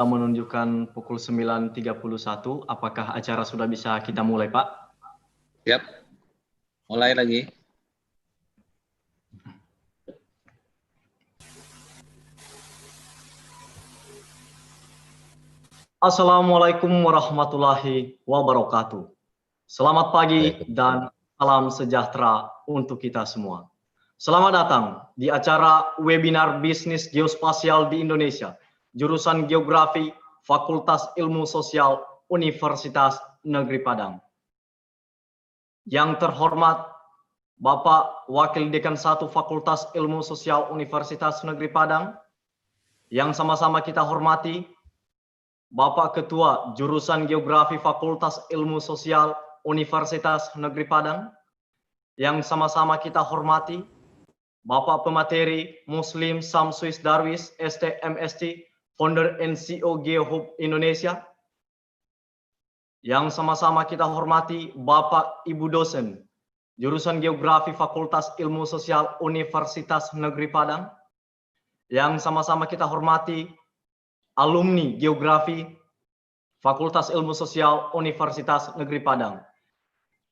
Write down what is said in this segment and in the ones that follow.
Menunjukkan pukul 9.31. Apakah acara sudah bisa kita mulai, Pak? Siap. Mulai lagi. Assalamualaikum warahmatullahi wabarakatuh. Selamat pagi dan salam sejahtera untuk kita semua. Selamat datang di acara webinar bisnis geospasial di Indonesia, jurusan Geografi, Fakultas Ilmu Sosial, Universitas Negeri Padang. Yang terhormat Bapak Wakil Dekan 1 Fakultas Ilmu Sosial Universitas Negeri Padang, yang sama-sama kita hormati Bapak Ketua Jurusan Geografi Fakultas Ilmu Sosial Universitas Negeri Padang, yang sama-sama kita hormati Bapak Pemateri Muslim Samsuis Darwis, STMST, Founder NCO GeoHub Indonesia, yang sama-sama kita hormati Bapak Ibu dosen Jurusan Geografi Fakultas Ilmu Sosial Universitas Negeri Padang, yang sama-sama kita hormati alumni Geografi Fakultas Ilmu Sosial Universitas Negeri Padang.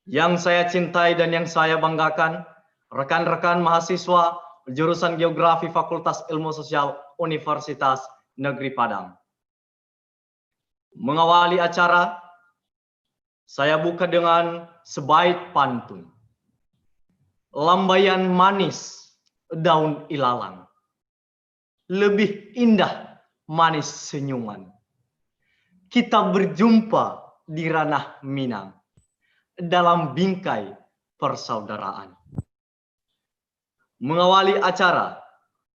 Yang saya cintai dan yang saya banggakan, rekan-rekan mahasiswa jurusan Geografi Fakultas Ilmu Sosial Universitas Negeri Padang. Mengawali acara, saya buka dengan sebaik pantun. Lambaian manis daun ilalang, lebih indah manis senyuman. Kita berjumpa di ranah Minang, dalam bingkai persaudaraan. Mengawali acara,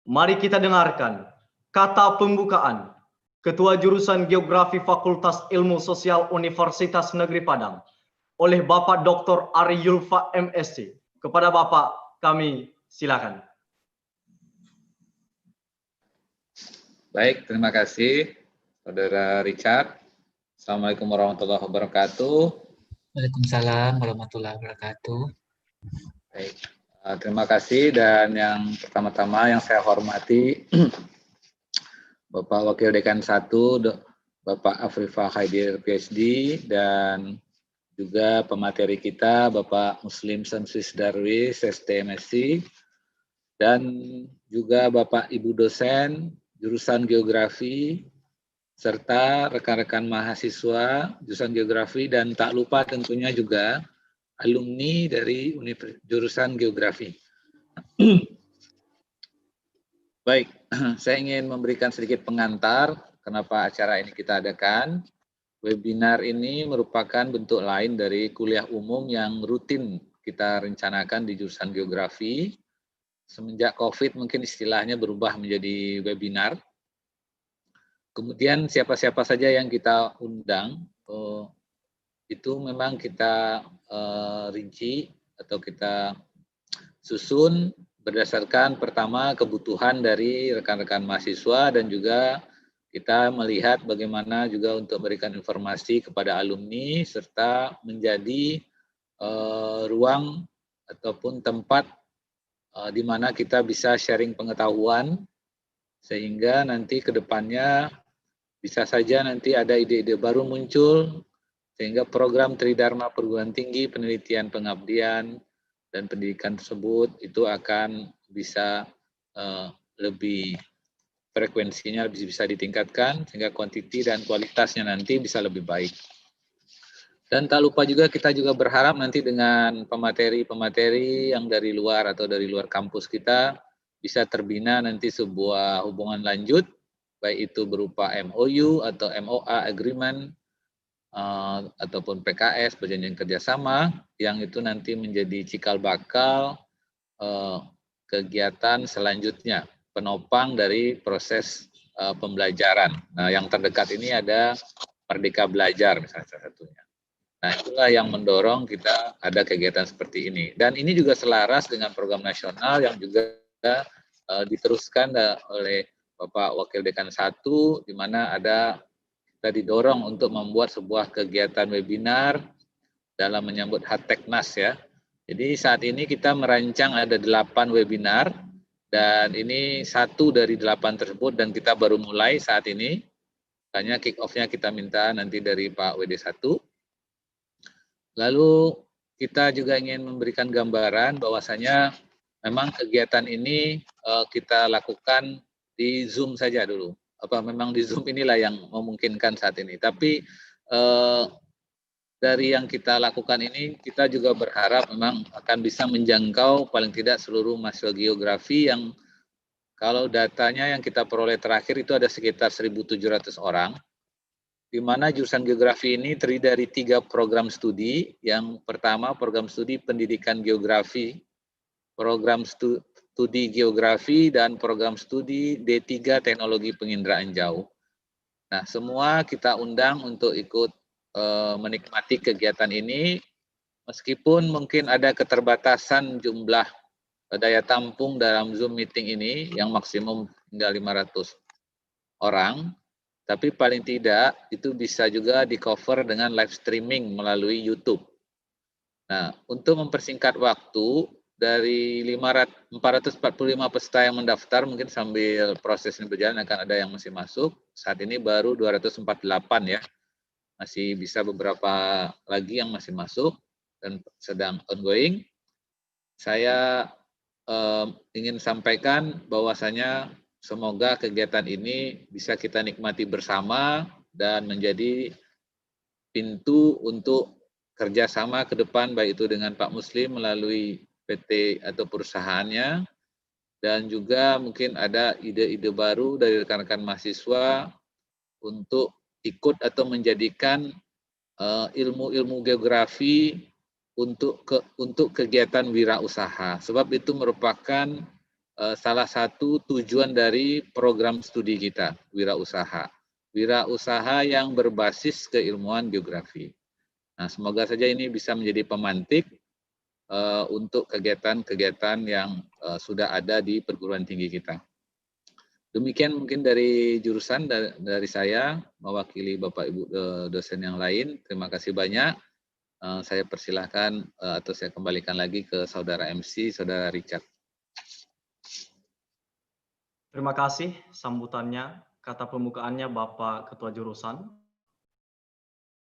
mari kita dengarkan kata pembukaan Ketua Jurusan Geografi Fakultas Ilmu Sosial Universitas Negeri Padang oleh Bapak Dr. Ari Yulfa MSc. Kepada Bapak, kami silakan. Baik, terima kasih Saudara Richard. Assalamualaikum warahmatullahi wabarakatuh. Waalaikumsalam warahmatullahi wabarakatuh. Baik, terima kasih, dan yang pertama-tama yang saya hormati Bapak Wakil Dekan 1, Bapak Afrifa Khaidir PhD, dan juga pemateri kita Bapak Muslim Samsuis Darwis, STMSc, dan juga Bapak Ibu dosen jurusan Geografi, serta rekan-rekan mahasiswa jurusan Geografi, dan tak lupa tentunya juga alumni dari jurusan Geografi. Baik, saya ingin memberikan sedikit pengantar kenapa acara ini kita adakan. Webinar ini merupakan bentuk lain dari kuliah umum yang rutin kita rencanakan di jurusan Geografi. Semenjak COVID mungkin istilahnya berubah menjadi webinar. Kemudian siapa-siapa saja yang kita undang, itu memang kita rinci atau kita susun berdasarkan pertama kebutuhan dari rekan-rekan mahasiswa, dan juga kita melihat bagaimana juga untuk memberikan informasi kepada alumni, serta menjadi ruang ataupun tempat di mana kita bisa sharing pengetahuan, sehingga nanti ke depannya bisa saja nanti ada ide-ide baru muncul, sehingga program Tridharma Perguruan Tinggi Penelitian Pengabdian dan Pendidikan tersebut itu akan bisa lebih frekuensinya bisa ditingkatkan, sehingga kuantiti dan kualitasnya nanti bisa lebih baik. Dan tak lupa juga kita juga berharap nanti dengan pemateri-pemateri yang dari luar atau dari luar kampus kita bisa terbina nanti sebuah hubungan lanjut, baik itu berupa MOU atau MOA agreement, ataupun PKS, perjanjian kerjasama, yang itu nanti menjadi cikal bakal kegiatan selanjutnya, penopang dari proses pembelajaran. Nah, yang terdekat ini ada Merdeka Belajar misalnya salah satunya. Nah, itulah yang mendorong kita ada kegiatan seperti ini. Dan ini juga selaras dengan program nasional yang juga diteruskan oleh Bapak Wakil Dekan 1, di mana ada kita didorong untuk membuat sebuah kegiatan webinar dalam menyambut Hateknas ya. Jadi saat ini kita merancang ada 8 webinar, dan ini 1 dari 8 tersebut, dan kita baru mulai saat ini. Makanya kick off-nya kita minta nanti dari Pak WD1. Lalu kita juga ingin memberikan gambaran bahwasanya memang kegiatan ini kita lakukan di Zoom saja dulu. Memang di Zoom inilah yang memungkinkan saat ini. Tapi dari yang kita lakukan ini, kita juga berharap memang akan bisa menjangkau paling tidak seluruh mahasiswa geografi yang kalau datanya yang kita peroleh terakhir itu ada sekitar 1.700 orang, di mana jurusan geografi ini terdiri dari 3 program studi. Yang pertama program studi pendidikan geografi, program studi geografi, dan program studi D3 teknologi penginderaan jauh. Nah, semua kita undang untuk ikut menikmati kegiatan ini, meskipun mungkin ada keterbatasan jumlah daya tampung dalam Zoom meeting ini yang maksimum hingga 500 orang, tapi paling tidak itu bisa juga di-cover dengan live streaming melalui YouTube. Nah, untuk mempersingkat waktu, dari 445 peserta yang mendaftar, mungkin sambil proses ini berjalan akan ada yang masih masuk. Saat ini baru 248 ya. Masih bisa beberapa lagi yang masih masuk dan sedang ongoing. Saya ingin sampaikan bahwasanya semoga kegiatan ini bisa kita nikmati bersama dan menjadi pintu untuk kerjasama ke depan, baik itu dengan Pak Muslim melalui PT atau perusahaannya, dan juga mungkin ada ide-ide baru dari rekan-rekan mahasiswa untuk ikut atau menjadikan ilmu-ilmu geografi untuk kegiatan wirausaha. Sebab itu merupakan salah satu tujuan dari program studi kita, wirausaha. Wirausaha yang berbasis keilmuan geografi. Nah, semoga saja ini bisa menjadi pemantik untuk kegiatan-kegiatan yang sudah ada di perguruan tinggi kita. Demikian mungkin dari jurusan dari saya, mewakili Bapak Ibu dosen yang lain. Terima kasih banyak. Saya persilahkan atau saya kembalikan lagi ke Saudara MC, Saudara Richard. Terima kasih sambutannya, kata pembukaannya Bapak Ketua Jurusan.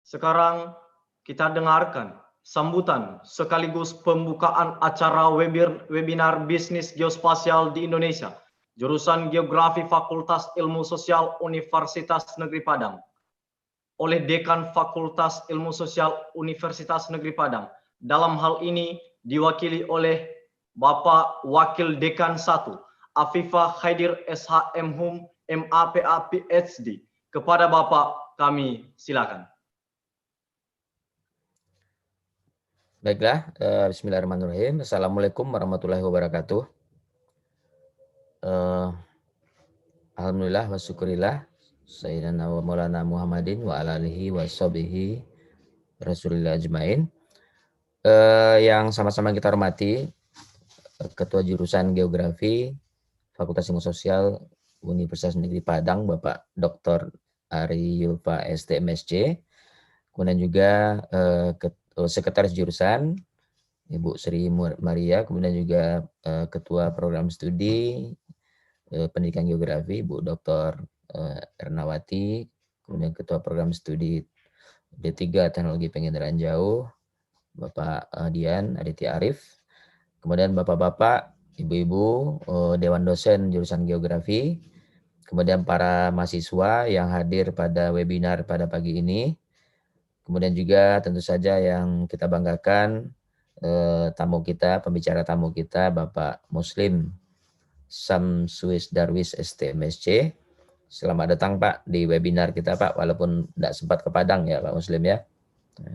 Sekarang kita dengarkan sambutan sekaligus pembukaan acara webinar bisnis geospasial di Indonesia, jurusan Geografi Fakultas Ilmu Sosial Universitas Negeri Padang, oleh Dekan Fakultas Ilmu Sosial Universitas Negeri Padang. Dalam hal ini diwakili oleh Bapak Wakil Dekan 1, Afifah Khaidir SHM Hum MAPA PhD. Kepada Bapak kami silakan. Baiklah, bismillahirrahmanirrahim. Assalamualaikum warahmatullahi wabarakatuh. Alhamdulillah wa syukurillah. Sayyidina wa maulana Muhammadin wa ala alihi wa sahbihi rasulillah ajmain. Yang sama-sama kita hormati, Ketua Jurusan Geografi Fakultas Ilmu Sosial Universitas Negeri Padang, Bapak Dr. Ari Yulfa STMSC. Kemudian juga Sekretaris Jurusan Ibu Sri Maria, kemudian juga Ketua Program Studi Pendidikan Geografi Ibu Dr. Ernawati, kemudian Ketua Program Studi D3 Teknologi Penginderaan Jauh Bapak Dian Aditya Arif, kemudian Bapak-Bapak, Ibu-Ibu Dewan Dosen Jurusan Geografi, kemudian para mahasiswa yang hadir pada webinar pada pagi ini, kemudian juga tentu saja yang kita banggakan tamu kita, pembicara tamu kita Bapak Muslim Samsuis Darwis STMSC. Selamat datang Pak di webinar kita Pak, walaupun tidak sempat ke Padang ya Pak Muslim ya.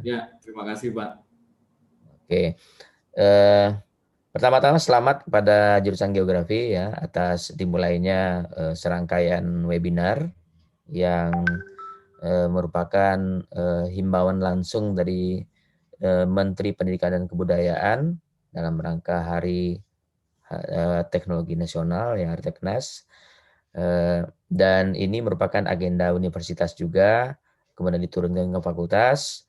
Ya, terima kasih Pak. Oke, pertama-tama selamat kepada jurusan geografi ya atas dimulainya serangkaian webinar yang merupakan himbauan langsung dari Menteri Pendidikan dan Kebudayaan dalam rangka Hari Teknologi Nasional ya, Harteknas. Dan ini merupakan agenda universitas juga, kemudian diturunkan ke fakultas,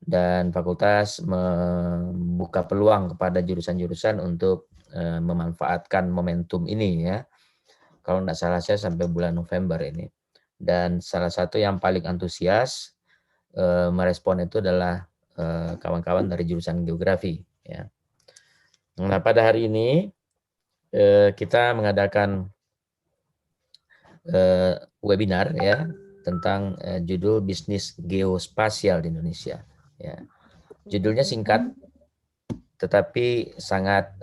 dan fakultas membuka peluang kepada jurusan-jurusan untuk memanfaatkan momentum ini ya. Kalau tidak salah saya sampai bulan November ini. dan salah satu yang paling antusias merespon itu adalah kawan-kawan dari jurusan geografi. Ya. Nah, pada hari ini kita mengadakan webinar ya tentang judul bisnis geospasial di Indonesia. Ya. Judulnya singkat, tetapi sangat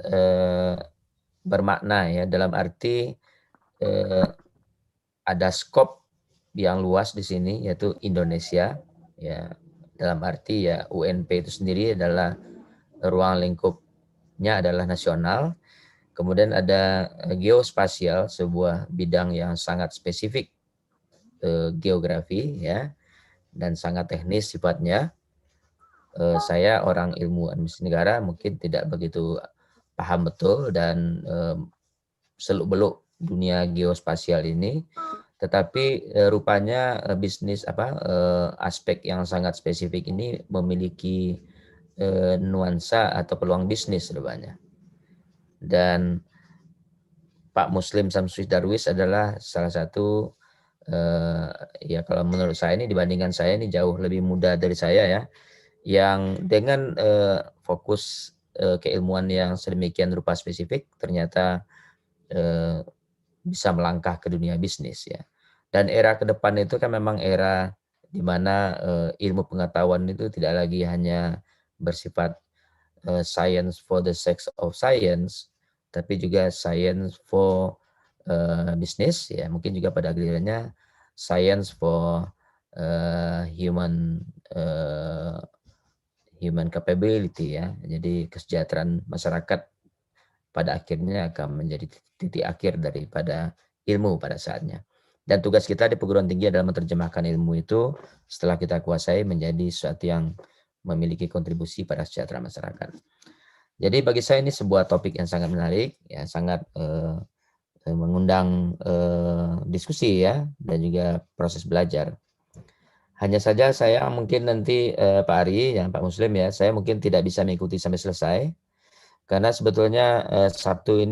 bermakna ya, dalam arti ada skop yang luas di sini, yaitu Indonesia ya, dalam arti ya UNP itu sendiri adalah ruang lingkupnya adalah nasional. Kemudian ada geospasial, sebuah bidang yang sangat spesifik geografi ya, dan sangat teknis sifatnya. Saya orang ilmu administrasi negara mungkin tidak begitu paham betul dan seluk-beluk dunia geospasial ini, tetapi rupanya bisnis aspek yang sangat spesifik ini memiliki nuansa atau peluang bisnis rupanya. Dan Pak Muslim Samsudin Darwis adalah salah satu ya kalau menurut saya ini, dibandingkan saya ini jauh lebih muda dari saya ya, yang dengan fokus keilmuan yang sedemikian rupa spesifik ternyata bisa melangkah ke dunia bisnis ya. Dan era ke depan itu kan memang era di mana ilmu pengetahuan itu tidak lagi hanya bersifat science for the sake of science, tapi juga science for business ya, mungkin juga pada gilirannya science for human capability ya. Jadi kesejahteraan masyarakat pada akhirnya akan menjadi titik akhir daripada ilmu pada saatnya. Dan tugas kita di perguruan tinggi adalah menerjemahkan ilmu itu setelah kita kuasai menjadi sesuatu yang memiliki kontribusi pada kesejahteraan masyarakat. Jadi bagi saya ini sebuah topik yang sangat menarik, ya, sangat mengundang diskusi ya, dan juga proses belajar. Hanya saja saya mungkin nanti Pak Ari, Pak Muslim ya, saya mungkin tidak bisa mengikuti sampai selesai. Karena sebetulnya Sabtu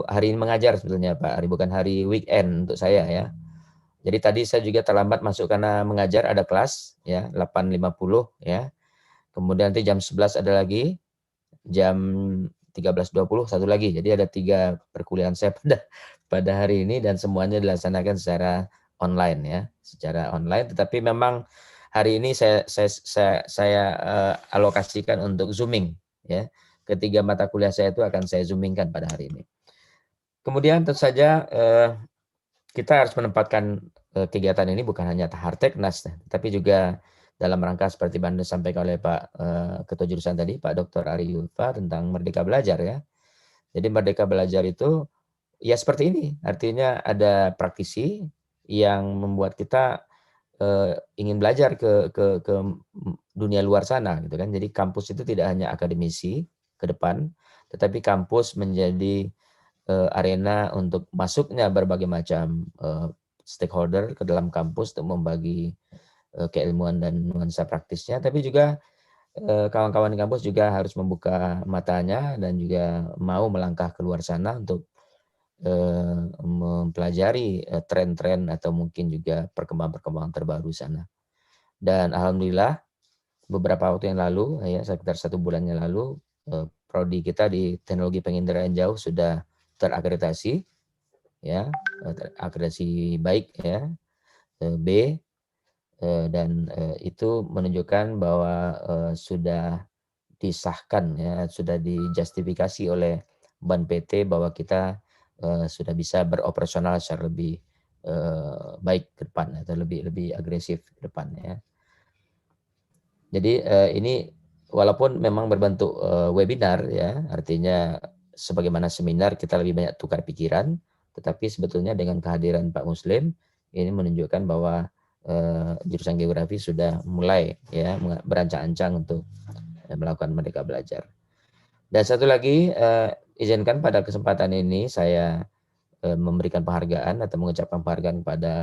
hari ini mengajar sebetulnya Pak Ari, bukan hari weekend untuk saya ya. Jadi tadi saya juga terlambat masuk karena mengajar, ada kelas ya 8.50 ya. Kemudian nanti jam 11 ada lagi, jam 13.20 satu lagi. Jadi ada 3 perkuliahan saya pada hari ini dan semuanya dilaksanakan secara online ya, secara online. Tetapi memang hari ini saya alokasikan untuk zooming ya. Ketiga mata kuliah saya itu akan saya zoomingkan pada hari ini. Kemudian tentu saja kita harus menempatkan kegiatan ini bukan hanya harteknas, tapi juga dalam rangka seperti yang disampaikan oleh Pak Ketua Jurusan tadi, Pak Dr. Ari Yulfa, tentang Merdeka Belajar ya. Jadi Merdeka Belajar itu ya seperti ini, artinya ada praktisi yang membuat kita ingin belajar ke dunia luar sana gitu kan. Jadi kampus itu tidak hanya akademisi ke depan, tetapi kampus menjadi arena untuk masuknya berbagai macam stakeholder ke dalam kampus untuk membagi keilmuan dan nuansa praktisnya, tapi juga kawan-kawan di kampus juga harus membuka matanya dan juga mau melangkah keluar sana untuk mempelajari tren-tren atau mungkin juga perkembangan-perkembangan terbaru sana. Dan alhamdulillah beberapa waktu yang lalu, ya sekitar 1 bulan yang lalu, prodi kita di teknologi penginderaan jauh sudah terakreditasi, ya, terakreditasi baik ya, B, dan itu menunjukkan bahwa sudah disahkan ya, sudah dijustifikasi oleh Ban PT bahwa kita sudah bisa beroperasional secara lebih baik ke depan atau lebih agresif ke depan ya. Jadi ini walaupun memang berbentuk webinar ya, artinya sebagaimana seminar kita lebih banyak tukar pikiran, tetapi sebetulnya dengan kehadiran Pak Muslim ini menunjukkan bahwa jurusan geografi sudah mulai ya berancang-ancang untuk melakukan Merdeka Belajar. Dan satu lagi izinkan pada kesempatan ini saya memberikan penghargaan atau mengucapkan penghargaan kepada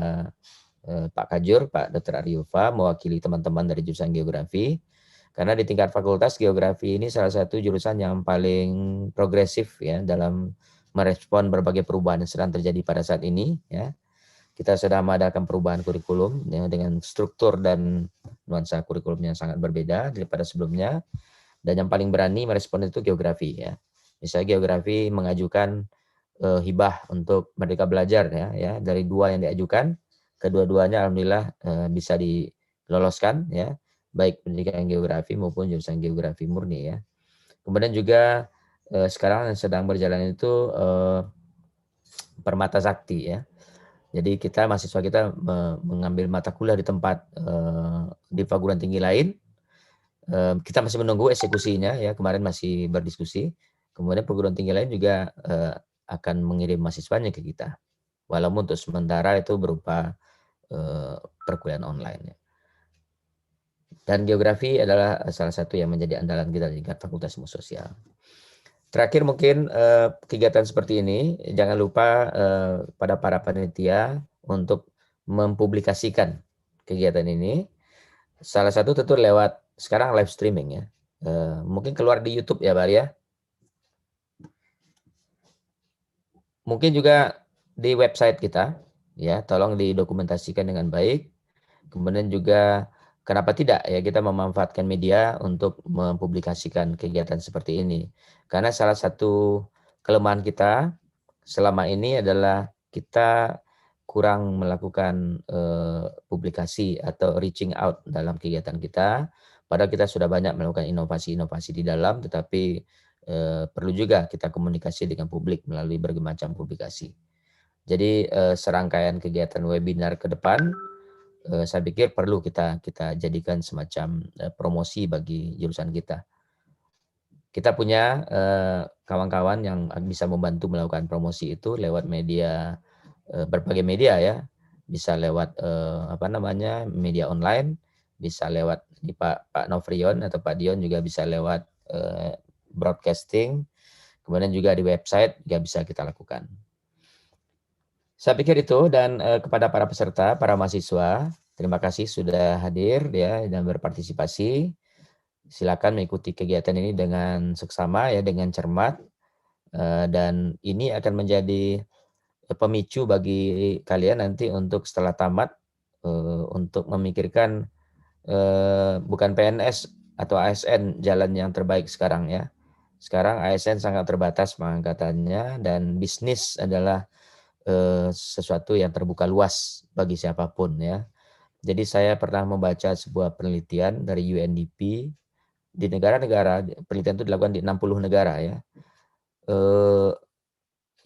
Pak Kajur, Pak Dr. Ari Yulfa, mewakili teman-teman dari jurusan geografi, karena di tingkat fakultas geografi ini salah satu jurusan yang paling progresif ya dalam merespon berbagai perubahan yang sedang terjadi pada saat ini ya. kita sedang mengadakan perubahan kurikulum ya, dengan struktur dan nuansa kurikulum yang sangat berbeda daripada sebelumnya. Dan yang paling berani merespon itu geografi ya. Misalnya geografi mengajukan hibah untuk Merdeka Belajar ya dari 2 yang diajukan, kedua-duanya alhamdulillah bisa diloloskan ya, baik pendidikan geografi maupun jurusan geografi murni ya. Kemudian juga sekarang yang sedang berjalan itu Permata Sakti ya. Jadi mahasiswa kita mengambil mata kuliah di tempat di perguruan tinggi lain. Kita masih menunggu eksekusinya ya, kemarin masih berdiskusi. Kemudian perguruan tinggi lain juga akan mengirim mahasiswanya ke kita. Walaupun untuk sementara itu berupa perkuliahan online. Dan geografi adalah salah satu yang menjadi andalan kita di Fakultas Ilmu Sosial. Terakhir mungkin kegiatan seperti ini, jangan lupa pada para panitia untuk mempublikasikan kegiatan ini. Salah satu tentu lewat sekarang live streaming ya. Mungkin keluar di YouTube ya, Bar ya. Mungkin juga di website kita, ya, tolong didokumentasikan dengan baik. Kemudian juga kenapa tidak ya kita memanfaatkan media untuk mempublikasikan kegiatan seperti ini. Karena salah satu kelemahan kita selama ini adalah kita kurang melakukan publikasi atau reaching out dalam kegiatan kita. Padahal kita sudah banyak melakukan inovasi-inovasi di dalam, tetapi perlu juga kita komunikasi dengan publik melalui berbagai macam publikasi. Jadi serangkaian kegiatan webinar ke depan saya pikir perlu kita jadikan semacam promosi bagi jurusan kita. Kita punya kawan-kawan yang bisa membantu melakukan promosi itu lewat media, berbagai media ya, bisa lewat media online, bisa lewat di Pak Novrion atau Pak Dion juga bisa lewat broadcasting, kemudian juga di website juga bisa kita lakukan. Saya pikir itu, dan kepada para peserta, para mahasiswa, terima kasih sudah hadir ya dan berpartisipasi. Silakan mengikuti kegiatan ini dengan seksama ya, dengan cermat, dan ini akan menjadi pemicu bagi kalian nanti untuk setelah tamat untuk memikirkan bukan PNS atau ASN jalan yang terbaik sekarang ya. Sekarang ASN sangat terbatas pengangkatannya dan bisnis adalah sesuatu yang terbuka luas bagi siapapun ya. Jadi saya pernah membaca sebuah penelitian dari UNDP di negara-negara, penelitian itu dilakukan di 60 negara ya.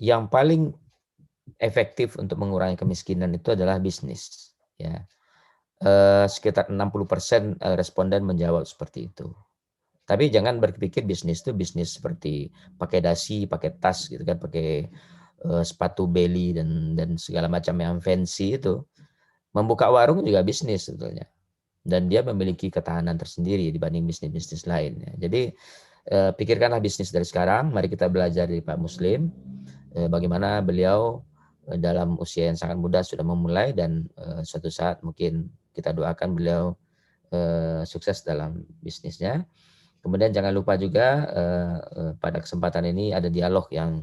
Yang paling efektif untuk mengurangi kemiskinan itu adalah bisnis ya. Sekitar 60% responden menjawab seperti itu. Tapi jangan berpikir bisnis itu bisnis seperti pakai dasi, pakai tas gitu kan, pakai sepatu belly dan segala macam yang fancy itu. Membuka warung juga bisnis sebetulnya. Dan dia memiliki ketahanan tersendiri dibanding bisnis-bisnis lain. Jadi pikirkanlah bisnis dari sekarang. Mari kita belajar dari Pak Muslim. Bagaimana beliau dalam usia yang sangat muda sudah memulai dan suatu saat mungkin kita doakan beliau sukses dalam bisnisnya. Kemudian jangan lupa juga pada kesempatan ini ada dialog yang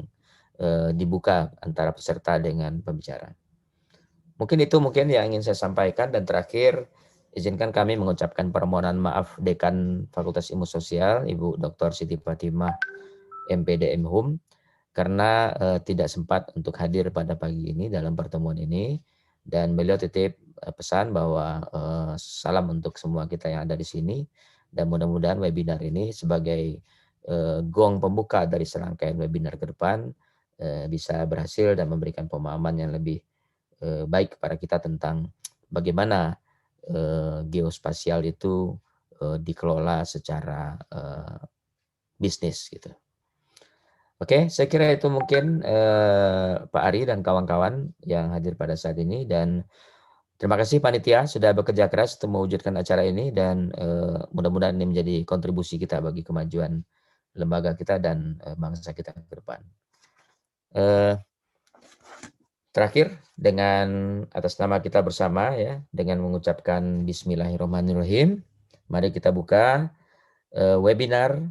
dibuka antara peserta dengan pembicara. Mungkin itu yang ingin saya sampaikan, dan terakhir izinkan kami mengucapkan permohonan maaf Dekan Fakultas Ilmu Sosial Ibu Dr. Siti Fatimah MPD MHum karena tidak sempat untuk hadir pada pagi ini dalam pertemuan ini, dan beliau titip pesan bahwa salam untuk semua kita yang ada di sini, dan mudah-mudahan webinar ini sebagai gong pembuka dari serangkaian webinar ke depan bisa berhasil dan memberikan pemahaman yang lebih baik kepada kita tentang bagaimana geospasial itu dikelola secara bisnis gitu. Oke, saya kira itu mungkin Pak Ari dan kawan-kawan yang hadir pada saat ini, dan terima kasih panitia sudah bekerja keras untuk mewujudkan acara ini, dan mudah-mudahan ini menjadi kontribusi kita bagi kemajuan lembaga kita dan bangsa kita ke depan. Terakhir, dengan atas nama kita bersama ya, dengan mengucapkan Bismillahirrahmanirrahim, mari kita buka webinar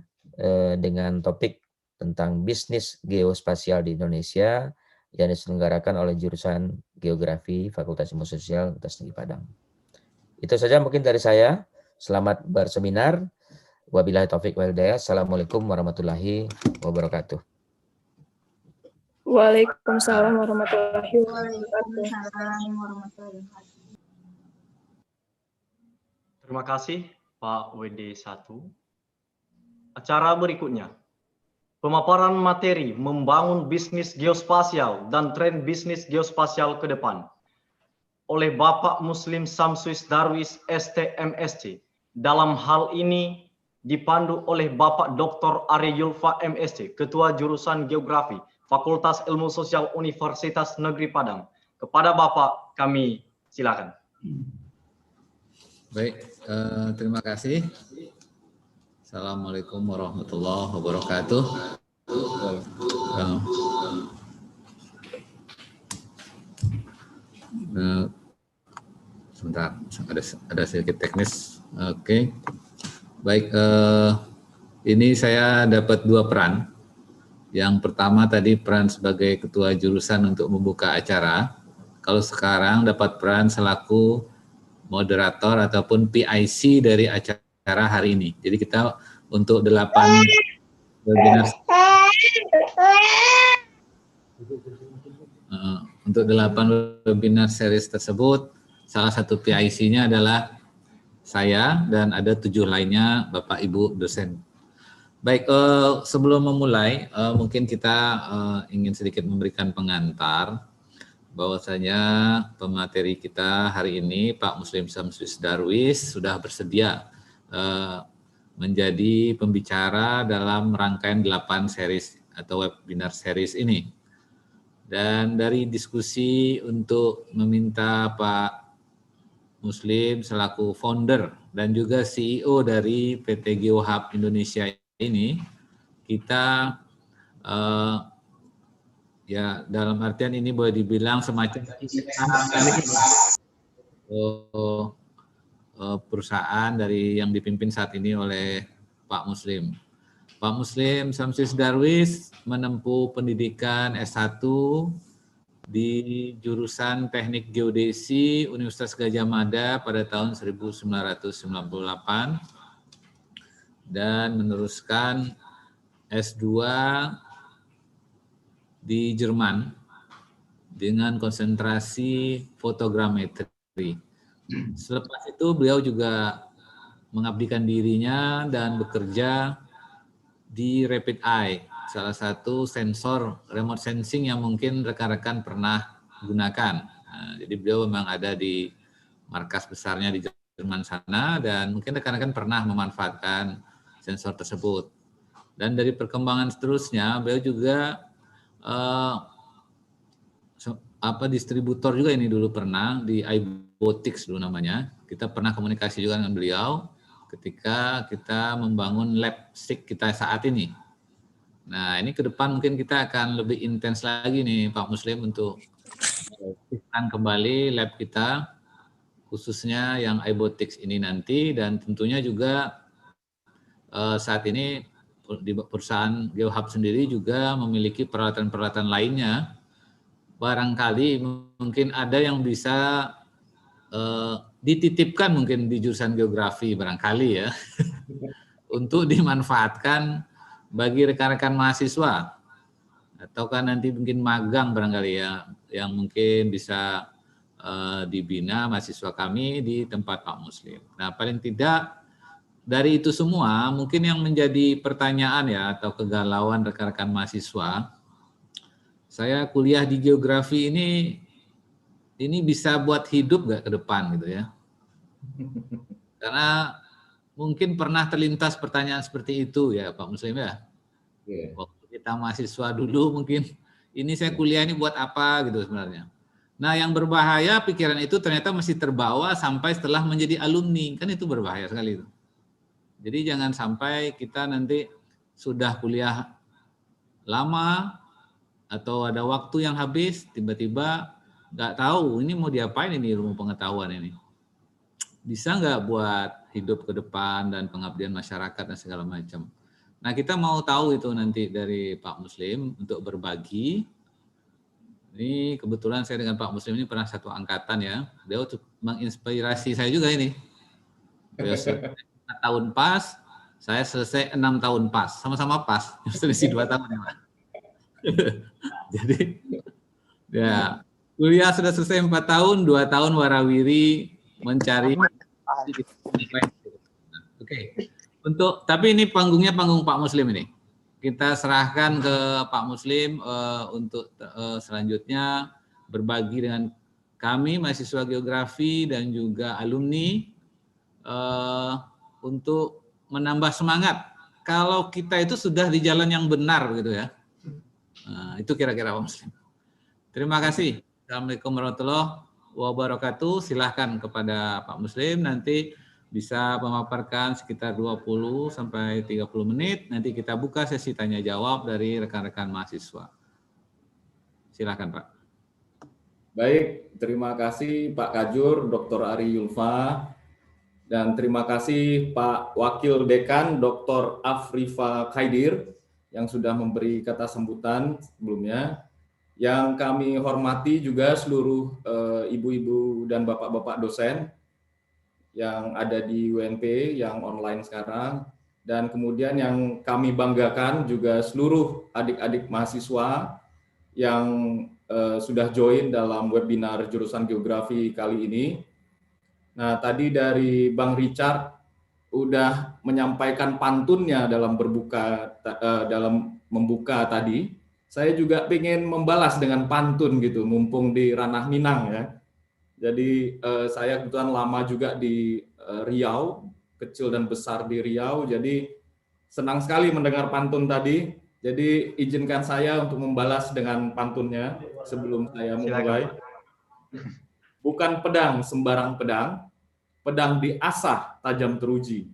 dengan topik tentang bisnis geospasial di Indonesia yang diselenggarakan oleh jurusan Geografi Fakultas Ilmu Sosial Universitas Negeri Padang. Itu saja mungkin dari saya. Selamat berseminar. Wabillahi taufik wal hidayah. Assalamualaikum warahmatullahi wabarakatuh. Waalaikumsalam warahmatullahi wabarakatuh. Terima kasih Pak WD1. Acara berikutnya, pemaparan materi membangun bisnis geospasial dan tren bisnis geospasial ke depan oleh Bapak Muslim Samsuis Darwis STMSC. Dalam hal ini dipandu oleh Bapak Dr. Ari Yulfa MSc, Ketua Jurusan Geografi Fakultas Ilmu Sosial Universitas Negeri Padang. Kepada Bapak kami silakan. Baik, terima kasih. Assalamualaikum warahmatullahi wabarakatuh. Sebentar, ada sedikit teknis. Oke, baik. Ini saya dapat dua peran. Yang pertama tadi peran sebagai ketua jurusan untuk membuka acara. Kalau sekarang dapat peran selaku moderator ataupun PIC dari acara hari ini. Jadi kita untuk 8 webinar untuk 8 webinar series tersebut, salah satu PIC-nya adalah saya dan ada 7 lainnya Bapak Ibu dosen. Baik, sebelum memulai, mungkin kita ingin sedikit memberikan pengantar bahwasanya pemateri kita hari ini Pak Muslim Samsuis Darwis sudah bersedia menjadi pembicara dalam rangkaian 8 series atau webinar series ini. Dan dari diskusi untuk meminta Pak Muslim selaku founder dan juga CEO dari PT GeoHub Indonesia ini, kita ya dalam artian ini boleh dibilang semacam perusahaan dari yang dipimpin saat ini oleh Pak Muslim. Pak Muslim Samsuis Darwis menempuh pendidikan S1 di jurusan Teknik Geodesi Universitas Gadjah Mada pada tahun 1998 dan meneruskan S2 di Jerman dengan konsentrasi fotogrametri. Selepas itu beliau juga mengabdikan dirinya dan bekerja di Rapid Eye, salah satu sensor remote sensing yang mungkin rekan-rekan pernah gunakan. Nah, jadi beliau memang ada di markas besarnya di Jerman sana dan mungkin rekan-rekan pernah memanfaatkan sensor tersebut. Dan dari perkembangan seterusnya, beliau juga distributor juga ini dulu pernah di iBotics dulu namanya. Kita pernah komunikasi juga dengan beliau ketika kita membangun lab SIG kita saat ini. Nah, ini ke depan mungkin kita akan lebih intens lagi nih Pak Muslim untuk mengaktifkan kembali lab kita, khususnya yang iBotics ini nanti, dan tentunya juga saat ini di perusahaan GeoHub sendiri juga memiliki peralatan-peralatan lainnya. Barangkali mungkin ada yang bisa dititipkan mungkin di jurusan geografi barangkali ya, untuk dimanfaatkan bagi rekan-rekan mahasiswa, ataukah nanti mungkin magang barangkali ya, yang mungkin bisa dibina mahasiswa kami di tempat Pak Muslim. Nah, paling tidak dari itu semua, mungkin yang menjadi pertanyaan ya atau kegalauan rekan-rekan mahasiswa, saya kuliah di geografi ini bisa buat hidup nggak ke depan gitu ya? Karena mungkin pernah terlintas pertanyaan seperti itu ya Pak Muslim ya. Waktu kita mahasiswa dulu mungkin ini saya kuliah ini buat apa gitu sebenarnya. Nah, yang berbahaya pikiran itu ternyata masih terbawa sampai setelah menjadi alumni, kan itu berbahaya sekali itu. Jadi jangan sampai kita nanti sudah kuliah lama atau ada waktu yang habis, tiba-tiba nggak tahu ini mau diapain ini ilmu pengetahuan ini. Bisa nggak buat hidup ke depan dan pengabdian masyarakat dan segala macam. Nah, kita mau tahu itu nanti dari Pak Muslim untuk berbagi Ini kebetulan saya dengan Pak Muslim ini pernah satu angkatan ya. Beliau menginspirasi saya juga ini. Beliau 4 tahun pas, saya selesai 6 tahun pas. Sama-sama pas, selisih 2 tahun ya Pak. Jadi ya kuliah sudah selesai 4 tahun, 2 tahun warawiri mencari. Oke. Tapi ini panggungnya panggung Pak Muslim ini. Kita serahkan ke Pak Muslim untuk selanjutnya berbagi dengan kami mahasiswa geografi dan juga alumni untuk menambah semangat. Kalau kita itu sudah di jalan yang benar gitu ya. Nah, itu kira-kira Pak Muslim. Terima kasih. Assalamualaikum warahmatullahi wabarakatuh. Silahkan kepada Pak Muslim nanti bisa memaparkan sekitar 20 sampai 30 menit. Nanti kita buka sesi tanya jawab dari rekan-rekan mahasiswa. Silakan Pak. Baik, terima kasih Pak Kajur, Dr. Ari Yulfa, dan terima kasih Pak Wakil Dekan, Dr. Afrifa Khaidir, yang sudah memberi kata sambutan sebelumnya. Yang kami hormati juga seluruh ibu-ibu dan bapak-bapak dosen yang ada di UNP yang online sekarang, dan kemudian yang kami banggakan juga seluruh adik-adik mahasiswa yang sudah join dalam webinar jurusan geografi kali ini. Nah, tadi dari Bang Richard udah menyampaikan pantunnya dalam membuka tadi. Saya juga ingin membalas dengan pantun gitu, mumpung di ranah Minang ya. Jadi saya kebetulan lama juga di Riau, kecil dan besar di Riau, jadi senang sekali mendengar pantun tadi. Jadi izinkan saya untuk membalas dengan pantunnya sebelum saya memulai. Bukan pedang sembarang pedang, pedang diasah tajam teruji.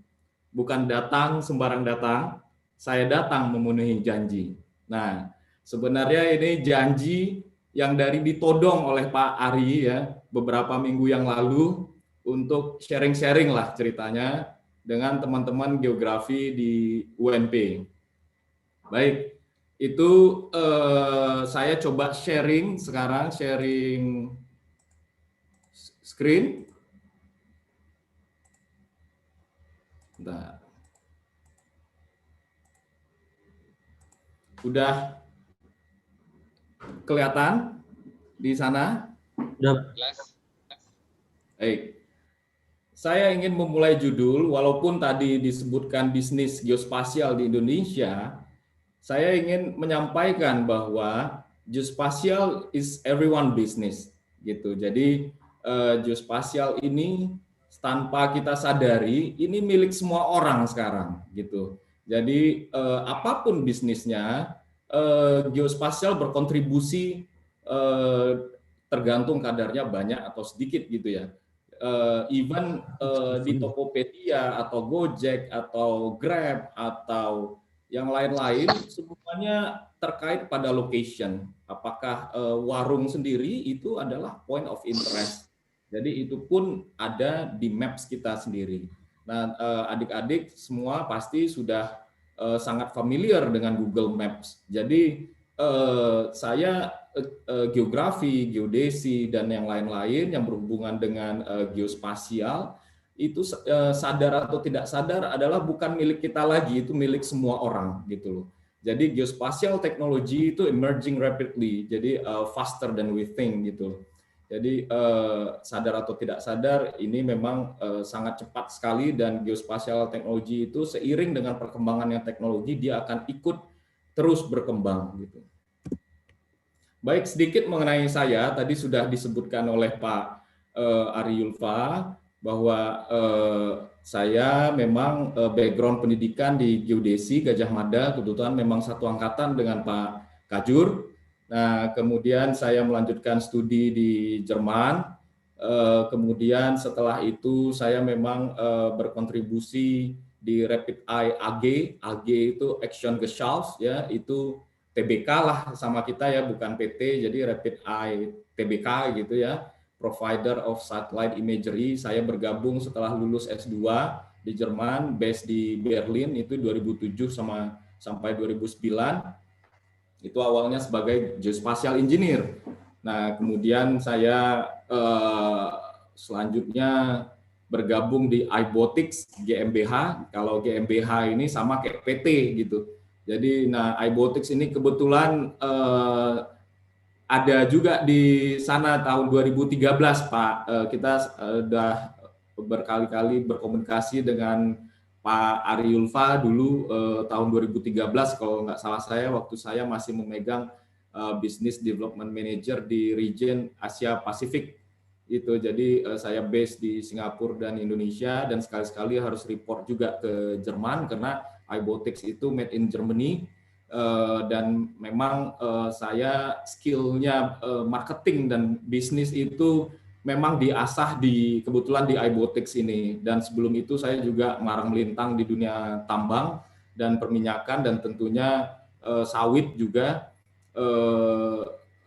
Bukan datang sembarang datang, saya datang memenuhi janji. Nah, sebenarnya ini janji yang dari ditodong oleh Pak Ari ya beberapa minggu yang lalu untuk sharing-sharing lah ceritanya dengan teman-teman geografi di UNP. Baik, itu saya coba sharing sekarang, sharing screen. Bentar. Udah kelihatan di sana? Udah. Baik. Saya ingin memulai judul, walaupun tadi disebutkan bisnis geospasial di Indonesia, saya ingin menyampaikan bahwa geospasial is everyone business, gitu. Jadi geospasial ini tanpa kita sadari, ini milik semua orang sekarang, gitu. Jadi apapun bisnisnya, geospasial berkontribusi tergantung kadarnya banyak atau sedikit gitu ya. Even di Tokopedia atau Gojek atau Grab atau yang lain-lain semuanya terkait pada location. Apakah warung sendiri itu adalah point of interest. Jadi itu pun ada di maps kita sendiri. Nah, adik-adik semua pasti sudah sangat familiar dengan Google Maps. Jadi saya geografi, geodesi, dan yang lain-lain yang berhubungan dengan geospasial itu sadar atau tidak sadar adalah bukan milik kita lagi, itu milik semua orang gitu loh. Jadi geospatial technology itu emerging rapidly, jadi faster than we think gitu. Jadi sadar atau tidak sadar ini memang sangat cepat sekali, dan geospatial technology itu seiring dengan perkembangannya teknologi dia akan ikut terus berkembang gitu. Baik, sedikit mengenai saya, tadi sudah disebutkan oleh Pak Ari Yulfa bahwa saya memang background pendidikan di geodesi Gajah Mada, kebetulan memang satu angkatan dengan Pak Kajur. Nah, kemudian saya melanjutkan studi di Jerman. Kemudian setelah itu saya memang berkontribusi di Rapid Eye AG. AG itu Actiongesellschaft ya, itu TBK lah sama kita ya, bukan PT, jadi Rapid Eye TBK gitu ya, Provider of Satellite Imagery. Saya bergabung setelah lulus S2 di Jerman, based di Berlin, itu 2007 sampai 2009. Itu awalnya sebagai geospatial engineer. Nah, kemudian saya selanjutnya bergabung di iBotics GmbH. Kalau GmbH ini sama kayak PT gitu. Jadi, nah iBotics ini kebetulan ada juga di sana tahun 2013, Pak. Kita sudah berkali-kali berkomunikasi dengan Pak Ari Yulfa dulu tahun 2013 kalau nggak salah saya, waktu saya masih memegang Business Development Manager di region Asia Pasifik. Itu jadi saya base di Singapura dan Indonesia, dan sekali-sekali harus report juga ke Jerman karena iBotics itu made in Germany. Dan memang saya skillnya marketing dan bisnis itu memang diasah kebetulan di iBotics ini, dan sebelum itu saya juga marang melintang di dunia tambang dan perminyakan, dan tentunya sawit juga.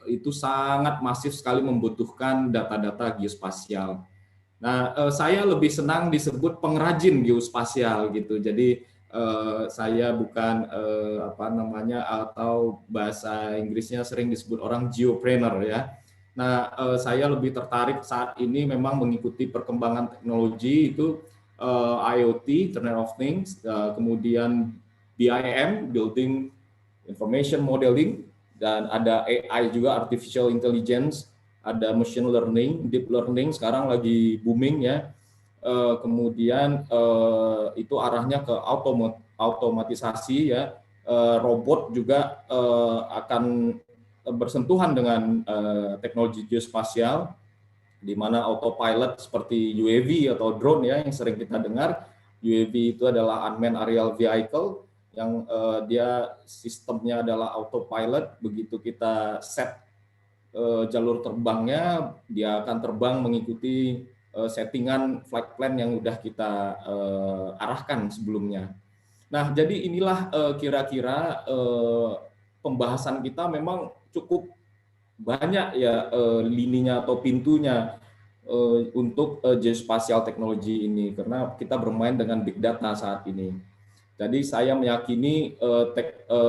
Itu sangat masif sekali membutuhkan data-data geospasial. Nah, saya lebih senang disebut pengrajin geospasial gitu. Jadi saya bukan atau bahasa Inggrisnya sering disebut orang geopreneur ya. Nah, saya lebih tertarik saat ini memang mengikuti perkembangan teknologi itu IoT, Internet of Things, kemudian BIM, Building Information Modeling, dan ada AI juga, Artificial Intelligence, ada Machine Learning, Deep Learning sekarang lagi booming ya. Kemudian itu arahnya ke automatisasi ya, robot juga akan bersentuhan dengan teknologi geospasial, di mana autopilot seperti UAV atau drone ya yang sering kita dengar. UAV itu adalah Unmanned Aerial Vehicle yang dia sistemnya adalah autopilot. Begitu kita set jalur terbangnya, dia akan terbang mengikuti settingan flight plan yang udah kita arahkan sebelumnya. Nah, jadi inilah kira-kira pembahasan kita memang cukup banyak ya lininya atau pintunya untuk geospatial teknologi ini, karena kita bermain dengan big data saat ini. Jadi saya meyakini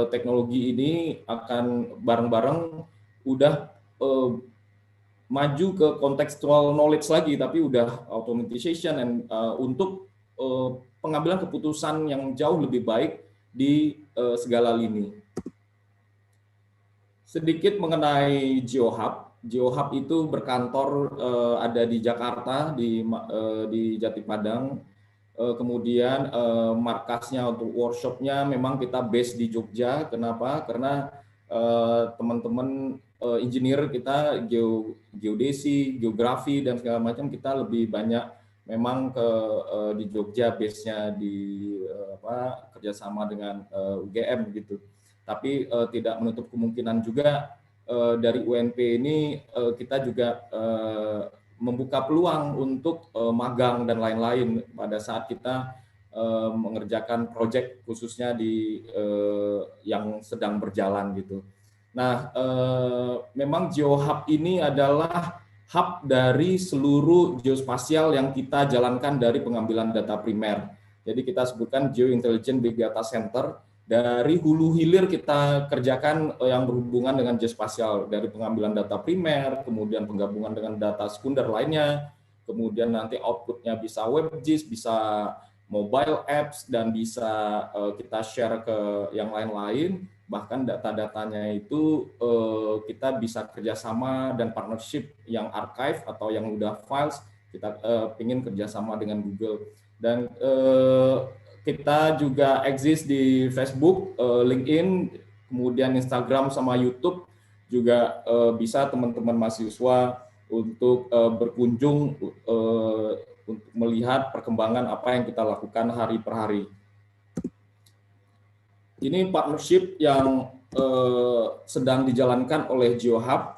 teknologi ini akan bareng-bareng udah maju ke contextual knowledge lagi, tapi udah automatization and untuk pengambilan keputusan yang jauh lebih baik di segala lini. Sedikit mengenai GeoHub. GeoHub itu berkantor ada di Jakarta, di Jati Padang. Kemudian markasnya untuk workshopnya memang kita base di Jogja. Kenapa? Karena teman-teman engineer kita geodesi, geografi dan segala macam kita lebih banyak memang di Jogja, base-nya di kerjasama dengan UGM gitu. Tapi tidak menutup kemungkinan juga dari UNP ini kita juga membuka peluang untuk magang dan lain-lain pada saat kita mengerjakan proyek khususnya di yang sedang berjalan gitu. Nah, memang GeoHub ini adalah hub dari seluruh geospasial yang kita jalankan dari pengambilan data primer. Jadi kita sebutkan Geointelligent Big Data Center. Dari hulu hilir kita kerjakan yang berhubungan dengan geospasial, dari pengambilan data primer, kemudian penggabungan dengan data sekunder lainnya, kemudian nanti outputnya bisa WebGIS, bisa mobile apps, dan bisa kita share ke yang lain-lain. Bahkan data-datanya itu kita bisa kerjasama dan partnership yang archive atau yang udah files, kita ingin kerjasama dengan Google. Dan kita juga exist di Facebook, LinkedIn, kemudian Instagram sama YouTube. Juga bisa teman-teman mahasiswa untuk berkunjung untuk melihat perkembangan apa yang kita lakukan hari per hari. Ini partnership yang sedang dijalankan oleh GeoHub,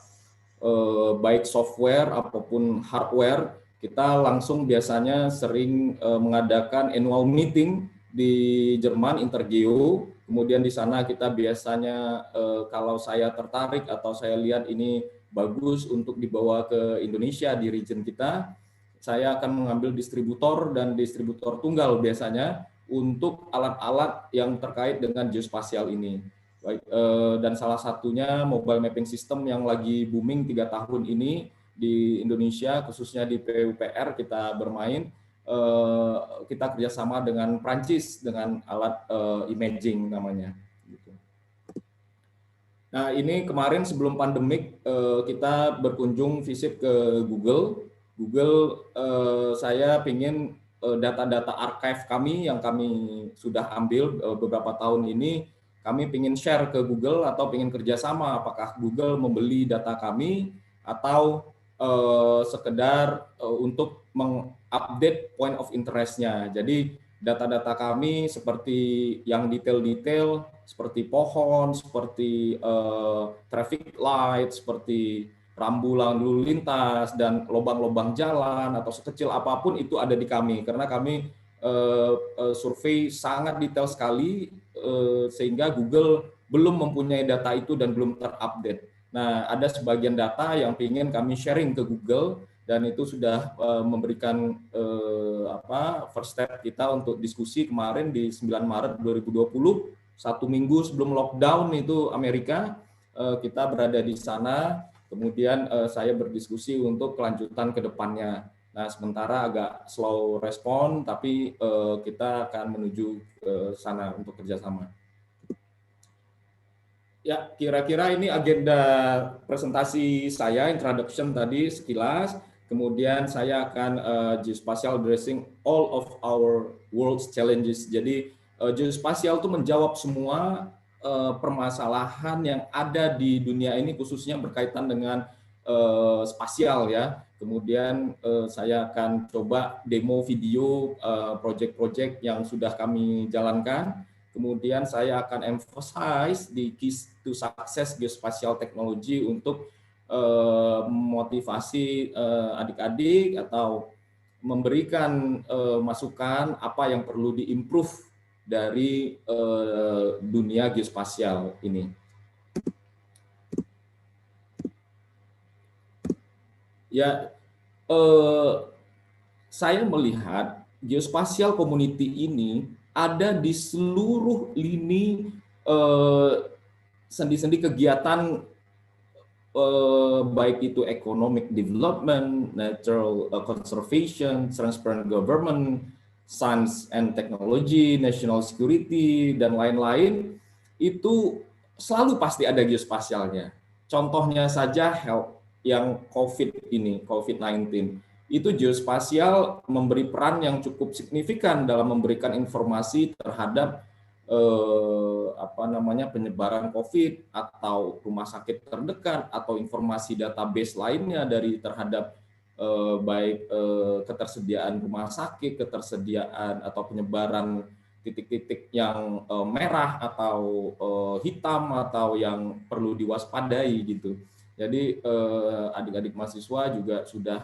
baik software apapun hardware. Kita langsung biasanya sering mengadakan annual meeting di Jerman, Intergeo. Kemudian di sana kita biasanya kalau saya tertarik atau saya lihat ini bagus untuk dibawa ke Indonesia di region kita, saya akan mengambil distributor dan distributor tunggal biasanya untuk alat-alat yang terkait dengan geospasial ini. Baik, dan salah satunya mobile mapping system yang lagi booming 3 tahun ini di Indonesia, khususnya di PUPR kita bermain. Kita kerjasama dengan Prancis dengan alat imaging namanya. Nah, ini kemarin sebelum pandemik kita berkunjung visit ke Google. Google, saya ingin data-data archive kami yang kami sudah ambil beberapa tahun ini, kami ingin share ke Google atau ingin kerjasama. Apakah Google membeli data kami atau sekedar untuk mengupdate point of interest-nya. Jadi data-data kami seperti yang detail-detail, seperti pohon, seperti traffic light, seperti rambu lalu lintas, dan lubang-lubang jalan, atau sekecil apapun itu ada di kami. Karena kami survei sangat detail sekali, sehingga Google belum mempunyai data itu dan belum terupdate. Nah, ada sebagian data yang ingin kami sharing ke Google, dan itu sudah memberikan first step kita untuk diskusi kemarin di 9 Maret 2020, 1 minggu sebelum lockdown itu Amerika, kita berada di sana, kemudian saya berdiskusi untuk kelanjutan ke depannya. Nah, sementara agak slow respon, tapi kita akan menuju ke sana untuk kerjasama. Ya, kira-kira ini agenda presentasi saya, introduction tadi sekilas. Kemudian saya akan geospatial addressing all of our world's challenges. Jadi geospatial itu menjawab semua permasalahan yang ada di dunia ini, khususnya berkaitan dengan spasial ya. Kemudian saya akan coba demo video project-project yang sudah kami jalankan. Kemudian saya akan emphasize di keys to success geospatial technology untuk memotivasi adik-adik atau memberikan masukan apa yang perlu diimprove dari dunia geospasial ini. Ya, saya melihat geospatial community ini ada di seluruh lini sendi-sendi kegiatan, baik itu economic development, natural conservation, transparent government, science and technology, national security, dan lain-lain, itu selalu pasti ada geospasialnya. Contohnya saja health yang COVID-19. Itu geospasial memberi peran yang cukup signifikan dalam memberikan informasi terhadap penyebaran COVID atau rumah sakit terdekat atau informasi database lainnya dari terhadap baik ketersediaan rumah sakit, ketersediaan atau penyebaran titik-titik yang merah atau hitam atau yang perlu diwaspadai gitu. Jadi adik-adik mahasiswa juga sudah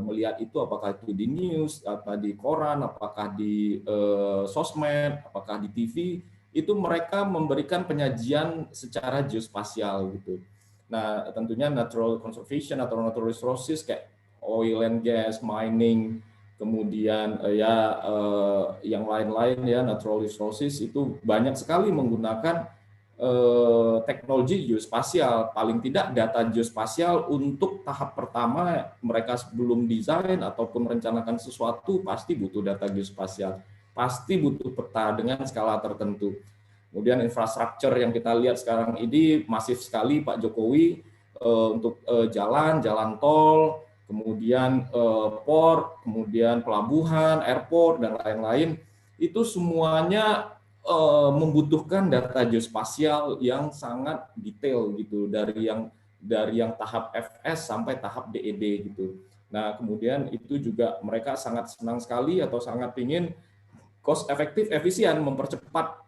melihat itu, apakah itu di news, apa di koran, apakah di sosmed, apakah di TV, itu mereka memberikan penyajian secara geospasial gitu. Nah, tentunya natural conservation atau natural resources kayak oil and gas, mining, kemudian yang lain-lain ya, natural resources itu banyak sekali menggunakan teknologi geospasial. Paling tidak data geospasial untuk tahap pertama mereka sebelum desain ataupun merencanakan sesuatu pasti butuh data geospasial, pasti butuh peta dengan skala tertentu. Kemudian infrastruktur yang kita lihat sekarang ini masif sekali Pak Jokowi untuk jalan tol, kemudian port, kemudian pelabuhan, airport, dan lain-lain. Itu semuanya membutuhkan data geospasial yang sangat detail gitu, dari yang tahap FS sampai tahap DED gitu. Nah, kemudian itu juga mereka sangat senang sekali atau sangat ingin cost efektif, efisien, mempercepat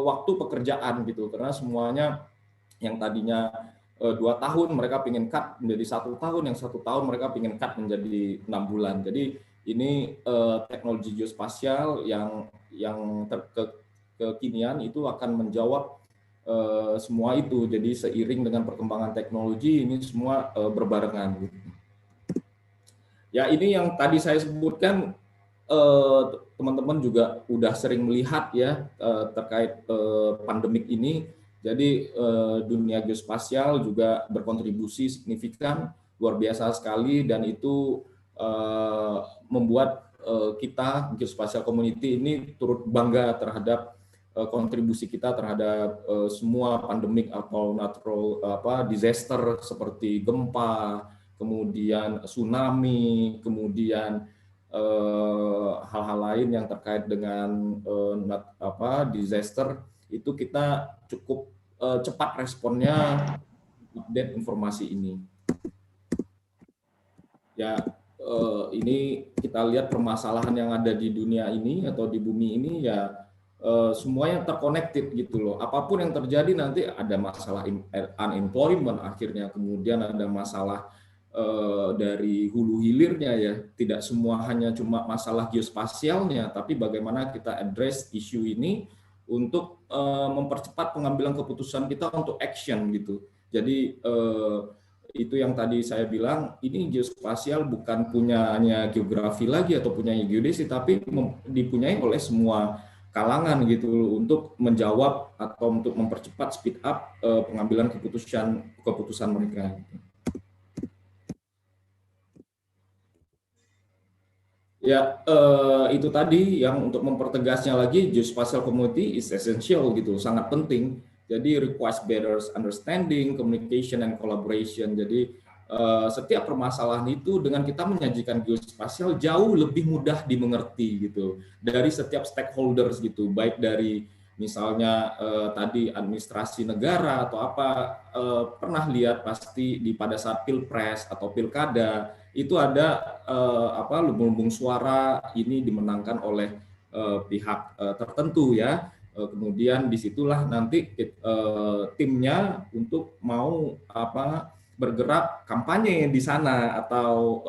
waktu pekerjaan gitu, karena semuanya yang tadinya 2 tahun mereka ingin cut menjadi 1 tahun, yang 1 tahun mereka ingin cut menjadi 6 bulan. Jadi ini teknologi geospasial yang kekinian itu akan menjawab semua itu. Jadi seiring dengan perkembangan teknologi ini semua berbarengan. Ya, ini yang tadi saya sebutkan teman-teman juga udah sering melihat ya terkait pandemik ini. Jadi dunia geospasial juga berkontribusi signifikan, luar biasa sekali, dan itu membuat kita geospatial community ini turut bangga terhadap kontribusi kita terhadap semua pandemik atau natural disaster seperti gempa, kemudian tsunami, kemudian hal-hal lain yang terkait dengan disaster, itu kita cukup cepat responnya, update informasi ini. Ya, ini kita lihat permasalahan yang ada di dunia ini atau di bumi ini ya semuanya terconnected gitu loh. Apapun yang terjadi nanti ada masalah unemployment akhirnya, kemudian ada masalah dari hulu hilirnya ya. Tidak semua hanya cuma masalah geospasialnya, tapi bagaimana kita address isu ini untuk mempercepat pengambilan keputusan kita untuk action gitu. Jadi itu yang tadi saya bilang, ini geospasial bukan punyanya geografi lagi atau punyanya geodesi, tapi dipunyai oleh semua kalangan gitu untuk menjawab atau untuk mempercepat speed up pengambilan keputusan mereka. Ya, itu tadi yang untuk mempertegasnya lagi, geospatial community is essential gitu, sangat penting. Jadi requires better understanding, communication, and collaboration. Jadi setiap permasalahan itu dengan kita menyajikan geospasial jauh lebih mudah dimengerti gitu dari setiap stakeholders gitu, baik dari misalnya tadi administrasi negara atau apa, pernah lihat pasti pada saat pilpres atau pilkada itu ada lumbung-lumbung suara ini dimenangkan oleh pihak tertentu ya. Kemudian disitulah nanti timnya untuk mau bergerak kampanye di sana atau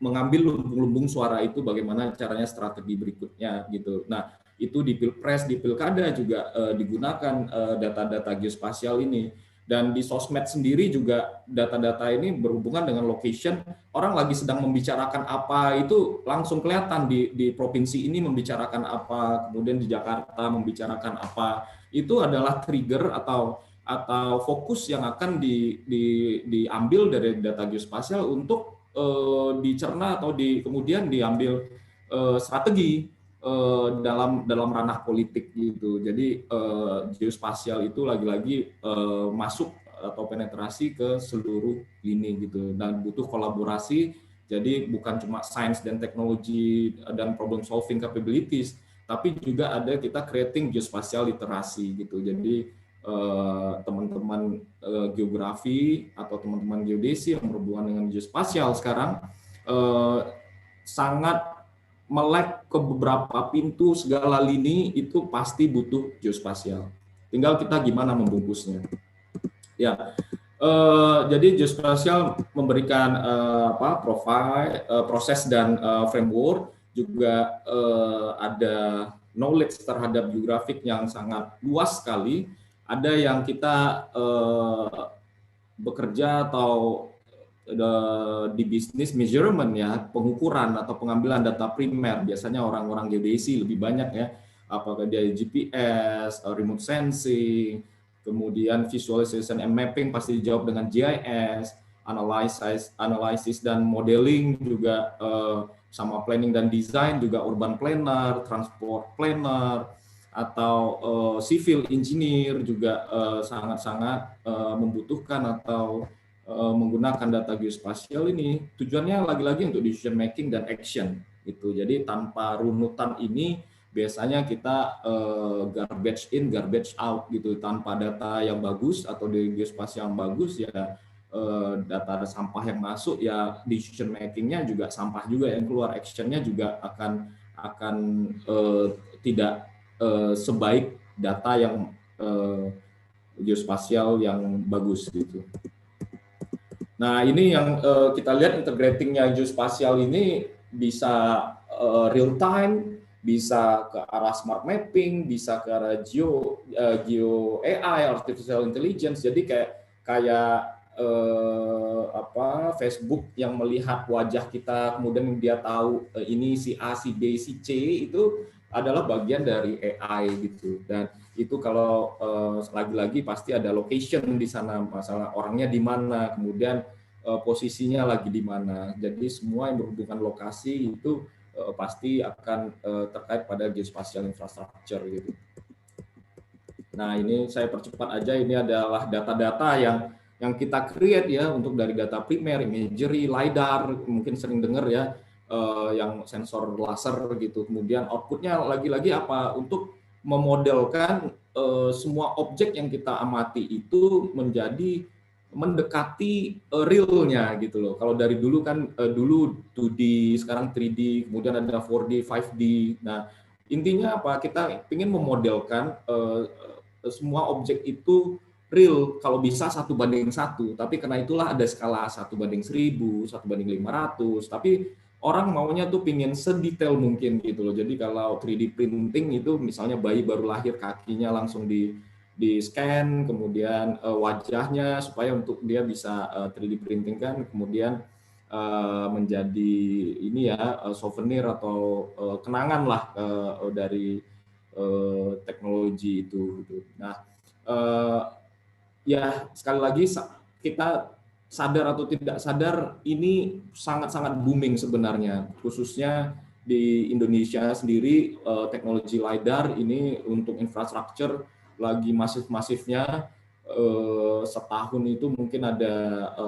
mengambil lumbung-lumbung suara itu, bagaimana caranya, strategi berikutnya gitu. Nah, itu di pilpres, di pilkada juga digunakan data-data geospasial ini. Dan di sosmed sendiri juga data-data ini berhubungan dengan location, orang lagi sedang membicarakan apa itu langsung kelihatan di provinsi ini membicarakan apa, kemudian di Jakarta membicarakan apa. Itu adalah trigger atau fokus yang akan diambil dari data geospasial untuk dicerna atau kemudian diambil strategi dalam ranah politik gitu. Jadi geospasial itu lagi-lagi masuk atau penetrasi ke seluruh lini gitu, dan butuh kolaborasi. Jadi bukan cuma science dan teknologi dan problem solving capabilities, tapi juga ada kita creating geospatial literasi gitu. Jadi teman-teman geografi atau teman-teman geodesi yang berhubungan dengan geospasial sekarang sangat melek ke beberapa pintu segala lini, itu pasti butuh geospasial. Tinggal kita gimana membungkusnya. Ya, jadi geospasial memberikan profile, proses dan framework, juga ada knowledge terhadap geografik yang sangat luas sekali. Ada yang kita bekerja atau di bisnis measurement ya, pengukuran atau pengambilan data primer, biasanya orang-orang geodesi lebih banyak ya, apakah dia GPS, remote sensing, kemudian visualization and mapping pasti dijawab dengan GIS, analysis dan modeling juga sama planning dan design juga urban planner, transport planner, atau civil engineer juga sangat-sangat membutuhkan atau menggunakan data geospasial ini. Tujuannya lagi-lagi untuk decision making dan action gitu. Jadi tanpa runutan ini biasanya kita garbage in, garbage out gitu. Tanpa data yang bagus atau di geospasial yang bagus ya data sampah yang masuk ya, decision makingnya juga sampah juga yang keluar, actionnya juga akan tidak sebaik data yang geospasial yang bagus gitu. Nah, ini yang kita lihat integratingnya geospasial ini bisa real time, bisa ke arah smart mapping, bisa ke arah geo AI, artificial intelligence. Jadi kayak Facebook yang melihat wajah kita, kemudian dia tahu ini si A, si B, si C, itu adalah bagian dari AI gitu. Dan itu kalau lagi-lagi pasti ada location di sana, masalah orangnya di mana, kemudian posisinya lagi di mana. Jadi semua yang berhubungan lokasi itu pasti akan terkait pada geospatial infrastructure gitu. Nah, ini saya percepat aja, ini adalah data-data yang kita create ya, untuk dari data primer, imagery, LiDAR, mungkin sering dengar ya, yang sensor laser gitu. Kemudian outputnya lagi-lagi apa? Untuk memodelkan semua objek yang kita amati itu menjadi mendekati realnya gitu loh. Kalau dari dulu kan dulu 2D, sekarang 3D, kemudian ada 4D, 5D. Nah, intinya apa? Kita ingin memodelkan semua objek itu real, kalau bisa 1:1, tapi karena itulah ada skala 1:1000, 1:500, tapi orang maunya tuh pingin sedetail mungkin gitu loh. Jadi kalau 3D printing itu misalnya bayi baru lahir kakinya langsung di scan, kemudian wajahnya supaya untuk dia bisa 3D printing kan, kemudian menjadi ini ya souvenir atau kenangan lah dari teknologi itu gitu. Nah, ya sekali lagi kita sadar atau tidak sadar ini sangat-sangat booming sebenarnya, khususnya di Indonesia sendiri. Teknologi LiDAR ini untuk infrastruktur lagi masif-masifnya. Setahun itu mungkin ada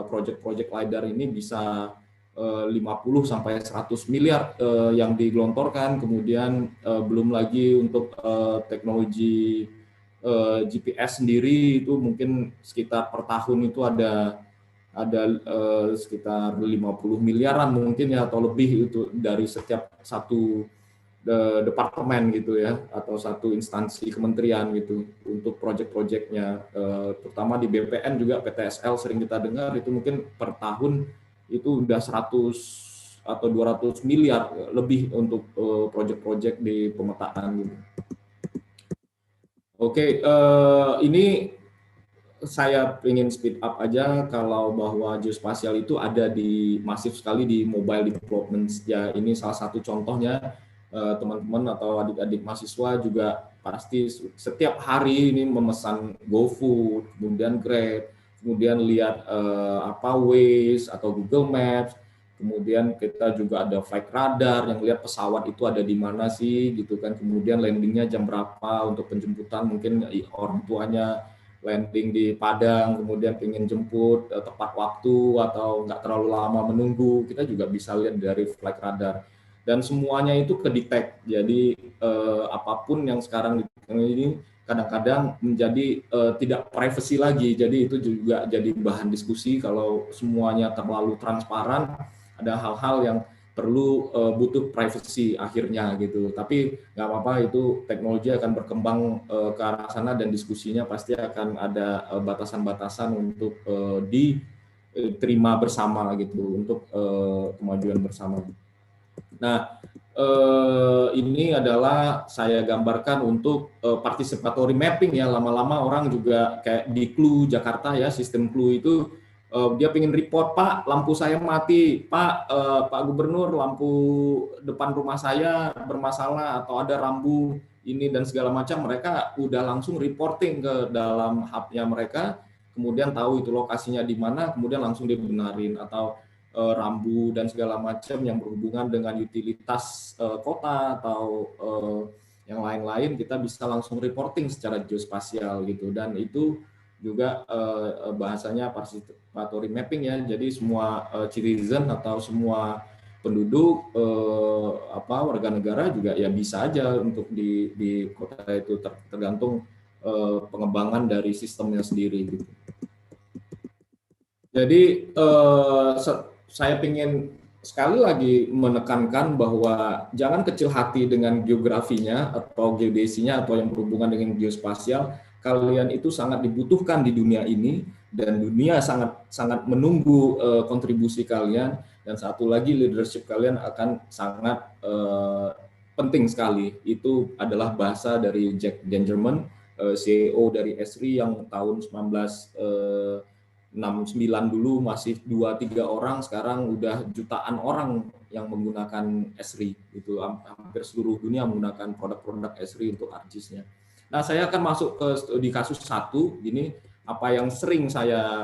proyek-proyek LiDAR ini bisa 50 sampai 100 miliar yang digelontorkan. Kemudian belum lagi untuk teknologi GPS sendiri itu mungkin sekitar per tahun itu ada sekitar 50 miliaran mungkin ya, atau lebih itu dari setiap satu departemen gitu ya, atau satu instansi kementerian gitu untuk proyek-proyeknya, terutama di BPN juga, PTSL sering kita dengar itu mungkin per tahun itu udah 100 atau 200 miliar lebih untuk proyek-proyek di pemetaan gitu. Oke, ini saya ingin speed up aja kalau bahwa geospasial itu ada di masif sekali di mobile development ya. Ini salah satu contohnya. Teman-teman atau adik-adik mahasiswa juga pasti setiap hari ini memesan GoFood, kemudian Grab, kemudian lihat Waze atau Google Maps. Kemudian kita juga ada flight radar yang lihat pesawat itu ada di mana sih gitu kan. Kemudian landingnya jam berapa untuk penjemputan, mungkin orang tuanya landing di Padang, kemudian ingin jemput tepat waktu atau nggak terlalu lama menunggu, kita juga bisa lihat dari flight radar. Dan semuanya itu ke-detect. Jadi apapun yang sekarang ini kadang-kadang menjadi tidak privacy lagi. Jadi itu juga jadi bahan diskusi kalau semuanya terlalu transparan. Ada hal-hal yang perlu butuh privacy akhirnya gitu. Tapi nggak apa-apa, itu teknologi akan berkembang ke arah sana dan diskusinya pasti akan ada batasan-batasan untuk diterima bersama gitu, untuk kemajuan bersama. Nah, ini adalah saya gambarkan untuk participatory mapping ya. Lama-lama orang juga kayak di Clue Jakarta ya, sistem Clue itu dia pengen report, Pak lampu saya mati, Pak Gubernur lampu depan rumah saya bermasalah atau ada rambu ini dan segala macam. Mereka udah langsung reporting ke dalam hub-nya mereka, kemudian tahu itu lokasinya di mana, kemudian langsung dibenarin. Atau rambu dan segala macam yang berhubungan dengan utilitas kota atau yang lain-lain, kita bisa langsung reporting secara geospasial gitu. Dan itu juga bahasanya participatory mapping ya. Jadi semua citizen atau semua penduduk warga negara juga ya bisa aja untuk di kota itu, tergantung pengembangan dari sistemnya sendiri gitu. Jadi saya ingin sekali lagi menekankan bahwa jangan kecil hati dengan geografinya atau geodesinya atau yang berhubungan dengan geospasial. Kalian itu sangat dibutuhkan di dunia ini dan dunia sangat menunggu kontribusi kalian. Dan satu lagi, leadership kalian akan sangat penting sekali. Itu adalah bahasa dari Jack Dangermond, CEO dari Esri yang tahun 69 dulu masih 2-3 orang, sekarang udah jutaan orang yang menggunakan Esri. Itu hampir seluruh dunia menggunakan produk-produk Esri untuk ArcGIS-nya. Nah, saya akan masuk ke di kasus 1. Ini apa yang sering saya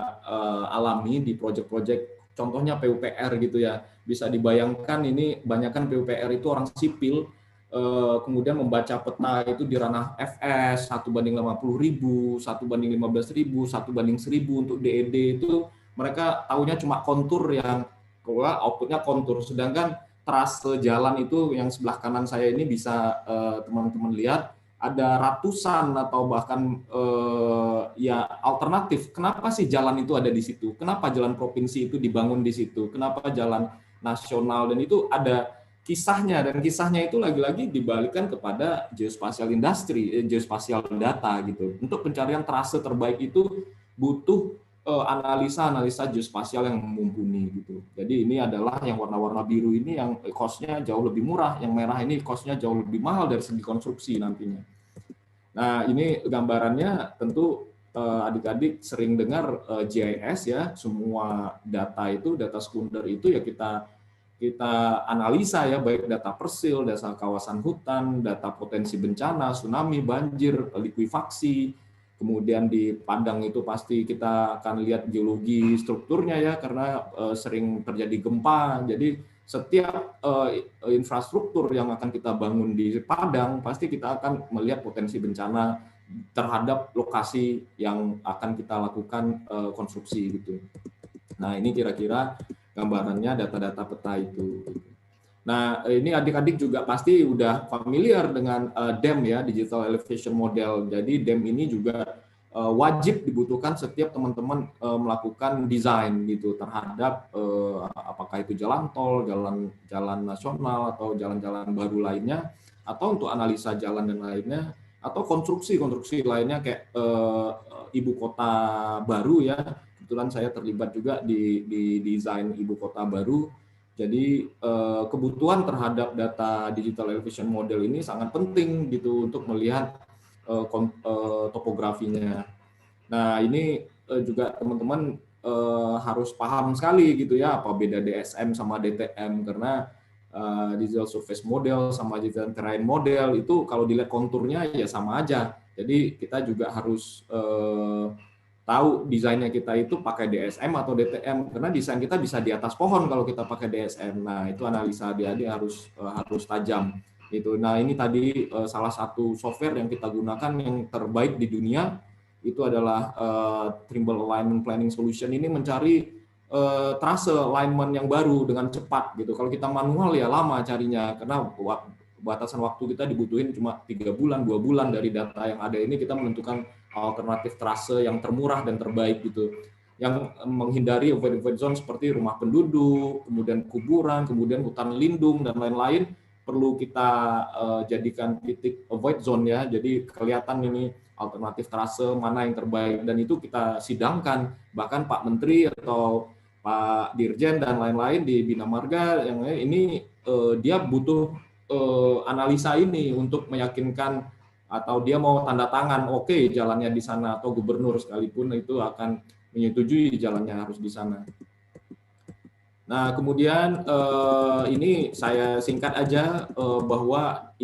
alami di proyek-proyek, contohnya PUPR gitu ya. Bisa dibayangkan ini banyakkan PUPR itu orang sipil, kemudian membaca peta itu di ranah FS 1/50.000, 1/15.000, 1/1000 untuk DED itu mereka tahunya cuma kontur yang outputnya kontur, sedangkan trase jalan itu yang sebelah kanan saya ini bisa teman-teman lihat ada ratusan atau bahkan ya alternatif. Kenapa sih jalan itu ada di situ? Kenapa jalan provinsi itu dibangun di situ? Kenapa jalan nasional? Dan itu ada kisahnya, dan kisahnya itu lagi-lagi dibalikkan kepada geospatial industry, geospatial data gitu. Untuk pencarian trase terbaik itu butuh analisa geospasial yang mumpuni gitu. Jadi ini adalah yang warna-warna biru ini yang cost-nya jauh lebih murah, yang merah ini cost-nya jauh lebih mahal dari segi konstruksi nantinya. Nah, ini gambarannya tentu adik-adik sering dengar GIS ya, semua data itu, data sekunder itu ya kita analisa ya, baik data persil, data kawasan hutan, data potensi bencana, tsunami, banjir, likuifaksi. Kemudian di Padang itu pasti kita akan lihat geologi strukturnya ya, karena sering terjadi gempa. Jadi setiap infrastruktur yang akan kita bangun di Padang, pasti kita akan melihat potensi bencana terhadap lokasi yang akan kita lakukan konstruksi gitu. Nah, ini kira-kira gambarannya data-data peta itu. Nah, ini adik-adik juga pasti udah familiar dengan DEM ya, Digital Elevation Model. Jadi DEM ini juga wajib dibutuhkan setiap teman-teman melakukan desain gitu terhadap apakah itu jalan tol, jalan nasional atau jalan-jalan baru lainnya, atau untuk analisa jalan dan lainnya, atau konstruksi lainnya kayak ibu kota baru ya. Kebetulan saya terlibat juga di desain ibu kota baru. Jadi kebutuhan terhadap data digital elevation model ini sangat penting gitu untuk melihat topografinya. Nah, ini juga teman-teman harus paham sekali gitu ya, apa beda DSM sama DTM, karena digital surface model sama digital terrain model itu kalau dilihat konturnya ya sama aja. Jadi kita juga harus tahu desainnya kita itu pakai DSM atau DTM, karena desain kita bisa di atas pohon kalau kita pakai DSM. Nah, itu analisa adik-adik harus tajam gitu. Nah, ini tadi salah satu software yang kita gunakan yang terbaik di dunia itu adalah Trimble Alignment Planning Solution. Ini mencari trase alignment yang baru dengan cepat gitu. Kalau kita manual ya lama carinya, karena batasan waktu kita dibutuhin cuma 3 bulan, 2 bulan dari data yang ada ini kita menentukan alternatif trase yang termurah dan terbaik gitu, yang menghindari avoid zone seperti rumah penduduk, kemudian kuburan, kemudian hutan lindung dan lain-lain. Perlu kita jadikan titik avoid zone ya, jadi kelihatan ini alternatif trase mana yang terbaik, dan itu kita sidangkan bahkan Pak Menteri atau Pak Dirjen dan lain-lain di Bina Marga yang ini dia butuh analisa ini untuk meyakinkan atau dia mau tanda tangan oke jalannya di sana, atau gubernur sekalipun itu akan menyetujui jalannya harus di sana. Nah, kemudian ini saya singkat aja bahwa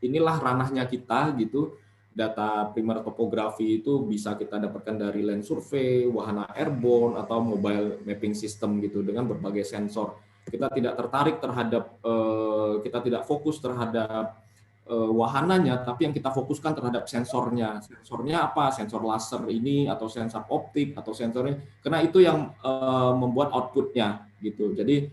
inilah ranahnya kita gitu. Data primer topografi itu bisa kita dapatkan dari land survey, wahana airborne atau mobile mapping system gitu dengan berbagai sensor. Kita tidak tertarik terhadap kita tidak fokus terhadap wahananya, tapi yang kita fokuskan terhadap sensornya. Sensornya apa? Sensor laser ini atau sensor optik atau sensornya, karena itu yang membuat outputnya gitu. Jadi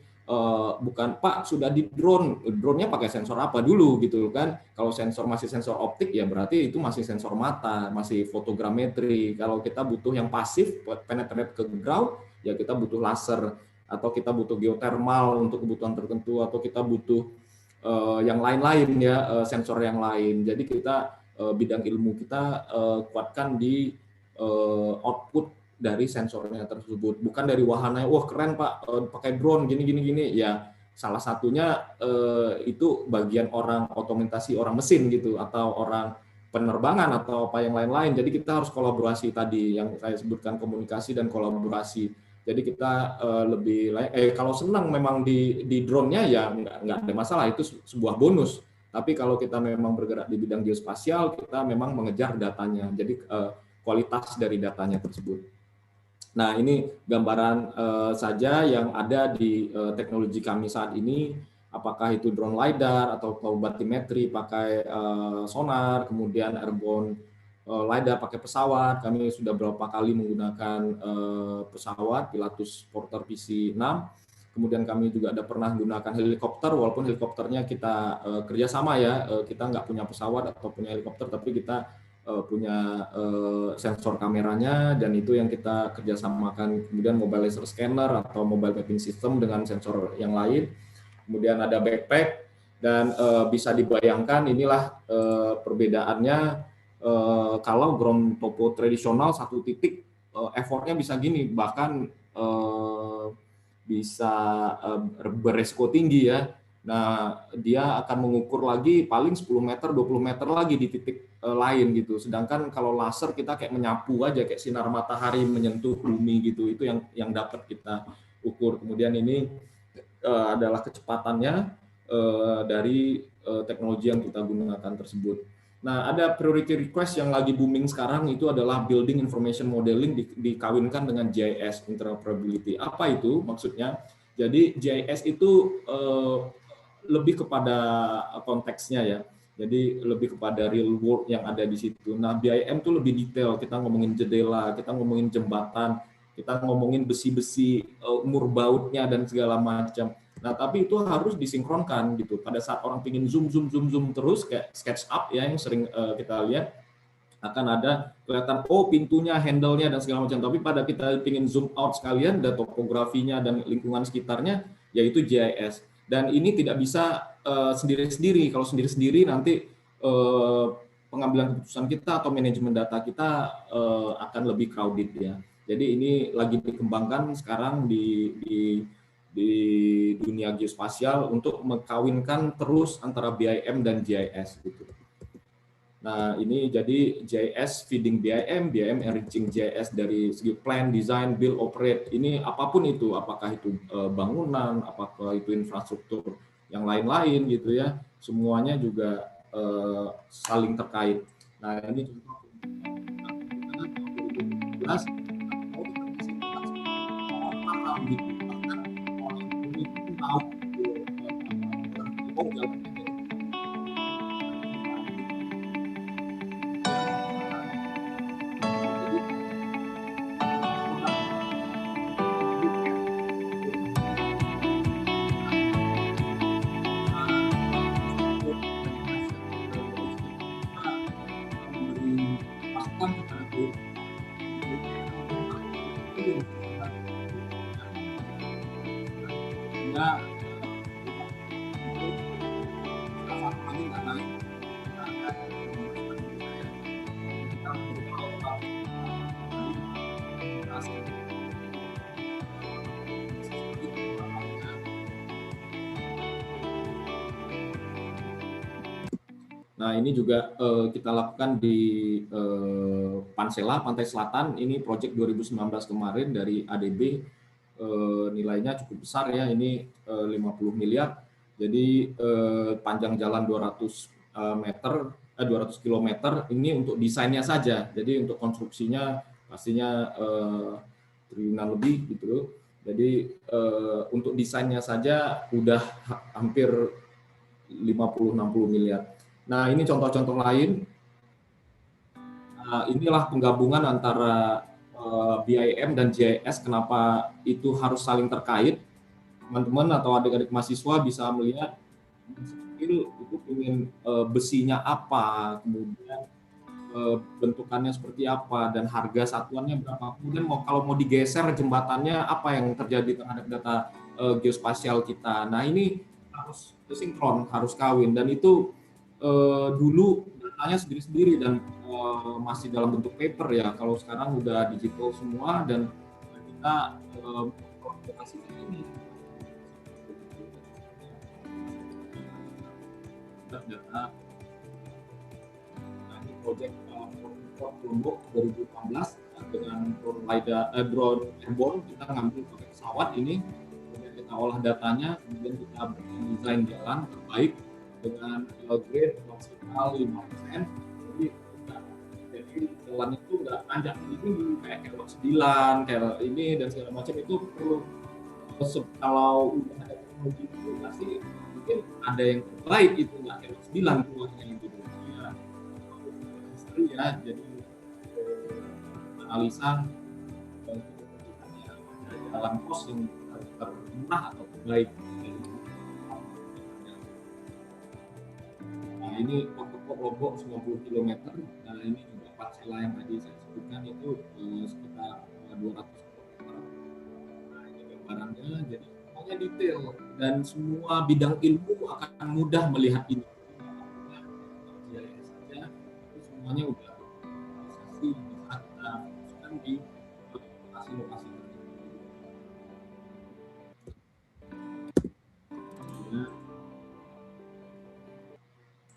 bukan Pak sudah di drone-nya pakai sensor apa dulu gitu kan? Kalau sensor masih sensor optik ya berarti itu masih sensor mata, masih fotogrametri. Kalau kita butuh yang pasif penetrate ke ground ya kita butuh laser, atau kita butuh geothermal untuk kebutuhan tertentu, atau kita butuh yang lain-lain ya, sensor yang lain. Jadi kita bidang ilmu kita kuatkan di output dari sensornya tersebut, bukan dari wahananya. Wah keren Pak, pakai drone gini. Ya salah satunya itu bagian orang otomatisasi orang mesin gitu, atau orang penerbangan atau apa yang lain-lain. Jadi kita harus kolaborasi tadi yang saya sebutkan, komunikasi dan kolaborasi. Jadi kita kalau senang memang di drone-nya ya nggak ada masalah, itu sebuah bonus. Tapi kalau kita memang bergerak di bidang geospasial, kita memang mengejar datanya. Jadi kualitas dari datanya tersebut. Nah, ini gambaran saja yang ada di teknologi kami saat ini. Apakah itu drone lidar atau batimetri pakai sonar, kemudian airborne lidar pakai pesawat. Kami sudah berapa kali menggunakan pesawat Pilatus Porter PC-6. Kemudian kami juga ada pernah menggunakan helikopter, walaupun helikopternya kita kerjasama ya, kita nggak punya pesawat atau punya helikopter, tapi kita punya sensor kameranya, dan itu yang kita kerjasamakan. Kemudian mobile laser scanner atau mobile mapping system dengan sensor yang lain. Kemudian ada backpack, dan bisa dibayangkan inilah perbedaannya kalau ground topo tradisional satu titik effortnya bisa gini, bahkan bisa beresiko tinggi ya. Nah, dia akan mengukur lagi paling 10 meter, 20 meter lagi di titik lain gitu. Sedangkan kalau laser kita kayak menyapu aja, kayak sinar matahari menyentuh bumi gitu. Itu yang dapat kita ukur. Kemudian ini adalah kecepatannya dari teknologi yang kita gunakan tersebut. Nah, ada priority request yang lagi booming sekarang, itu adalah building information modeling dikawinkan dengan GIS, interoperability. Apa itu maksudnya? Jadi GIS itu lebih kepada konteksnya ya. Jadi lebih kepada real world yang ada di situ. Nah, BIM itu lebih detail. Kita ngomongin jendela, kita ngomongin jembatan, kita ngomongin besi-besi, umur bautnya dan segala macam. Nah, tapi itu harus disinkronkan gitu. Pada saat orang pingin zoom terus kayak SketchUp ya yang sering kita lihat, akan ada kelihatan pintunya, handle-nya dan segala macam. Tapi pada kita pingin zoom out sekalian, dan topografinya dan lingkungan sekitarnya, yaitu GIS. Dan ini tidak bisa sendiri-sendiri. Kalau sendiri-sendiri nanti pengambilan keputusan kita atau manajemen data kita akan lebih crowded ya. Jadi ini lagi dikembangkan sekarang di dunia geospasial untuk mengkawinkan terus antara BIM dan GIS gitu. Nah, ini jadi GIS feeding BIM, BIM enriching GIS dari segi plan, design, build, operate. Ini apapun itu, apakah itu bangunan, apakah itu infrastruktur yang lain-lain gitu ya. Semuanya juga saling terkait. Nah, ini contoh 2017 Nah, ini juga kita lakukan di Pansela, Pantai Selatan. Ini proyek 2019 kemarin dari ADB, nilainya cukup besar ya, ini 50 miliar. Jadi panjang jalan 200 km, ini untuk desainnya saja. Jadi untuk konstruksinya pastinya triliunan lebih gitu. Jadi untuk desainnya saja udah hampir 50-60 miliar. Nah, ini contoh-contoh lain. Inilah penggabungan antara BIM dan GIS. Kenapa itu harus saling terkait? Teman-teman atau adik-adik mahasiswa bisa melihat itu ingin besinya apa, kemudian bentukannya seperti apa, dan harga satuannya berapa. Kemudian kalau mau digeser jembatannya, apa yang terjadi terhadap data geospasial kita. Nah, ini harus sinkron, harus kawin, dan itu dulu datanya sendiri-sendiri dan masih dalam bentuk paper ya. Kalau sekarang udah digital semua, dan kita aplikasi ini data proyek Lombok 2018 dengan drone airborne. Kita ngambil pakai pesawat ini, kemudian kita olah datanya, kemudian kita desain jalan terbaik dengan grade maksimal 5%. Jadi jalan itu nggak tanjak ini kayak kelok 9, kayak ini dan segala macam. Itu perlu, kalau udah ada teknologi itu pasti mungkin ada yang terbaik, itu nggak kelok 9 keluarnya gitu ya. History ya, jadi analisa jalan pos yang termurah atau terbaik. Nah, ini pokok Lombok 90 km. Nah, ini juga parsela yang tadi saya sebutkan itu sekitar 200 km. Nah, ini gambarannya, jadi semuanya detail dan semua bidang ilmu akan mudah melihat ini. Saja itu semuanya udah bisa kita fokuskan di lokasi-lokasi.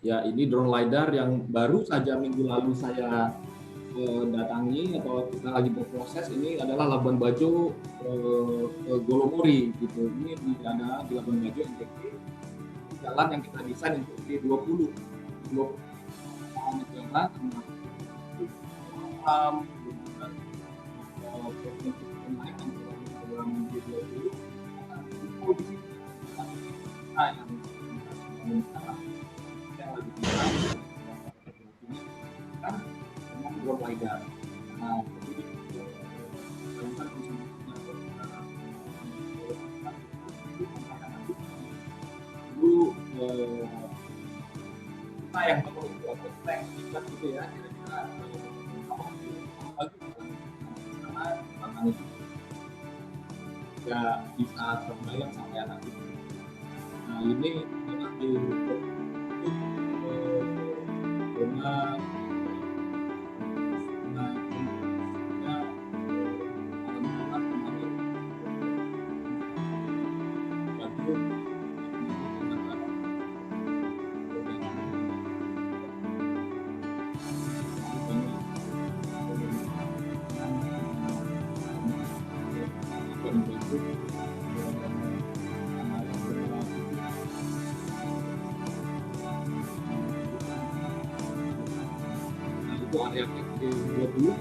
Ya, ini drone LiDAR yang baru saja minggu lalu saya datangi atau kita lagi berproses. Ini adalah Labuan Bajo Golomori gitu. Ini ada di Labuan Bajo NTT. Jalan yang kita desain untuk G20 negara, drone LiDAR. Nah, kita yang perlu tank gitu ya, kira-kira karena itu ya bisa terbayang sampai nanti. Nah, ini nanti dengan itu area G20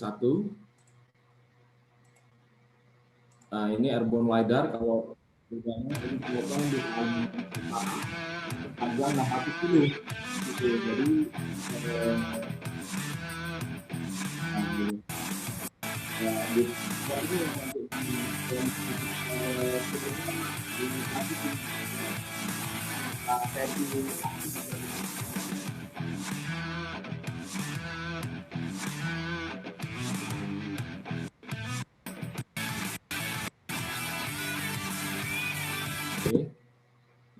satu. Nah, ini airborne LiDAR. Kalau bedanya ini kelihatan di panjang 600 kilo gitu. Jadi di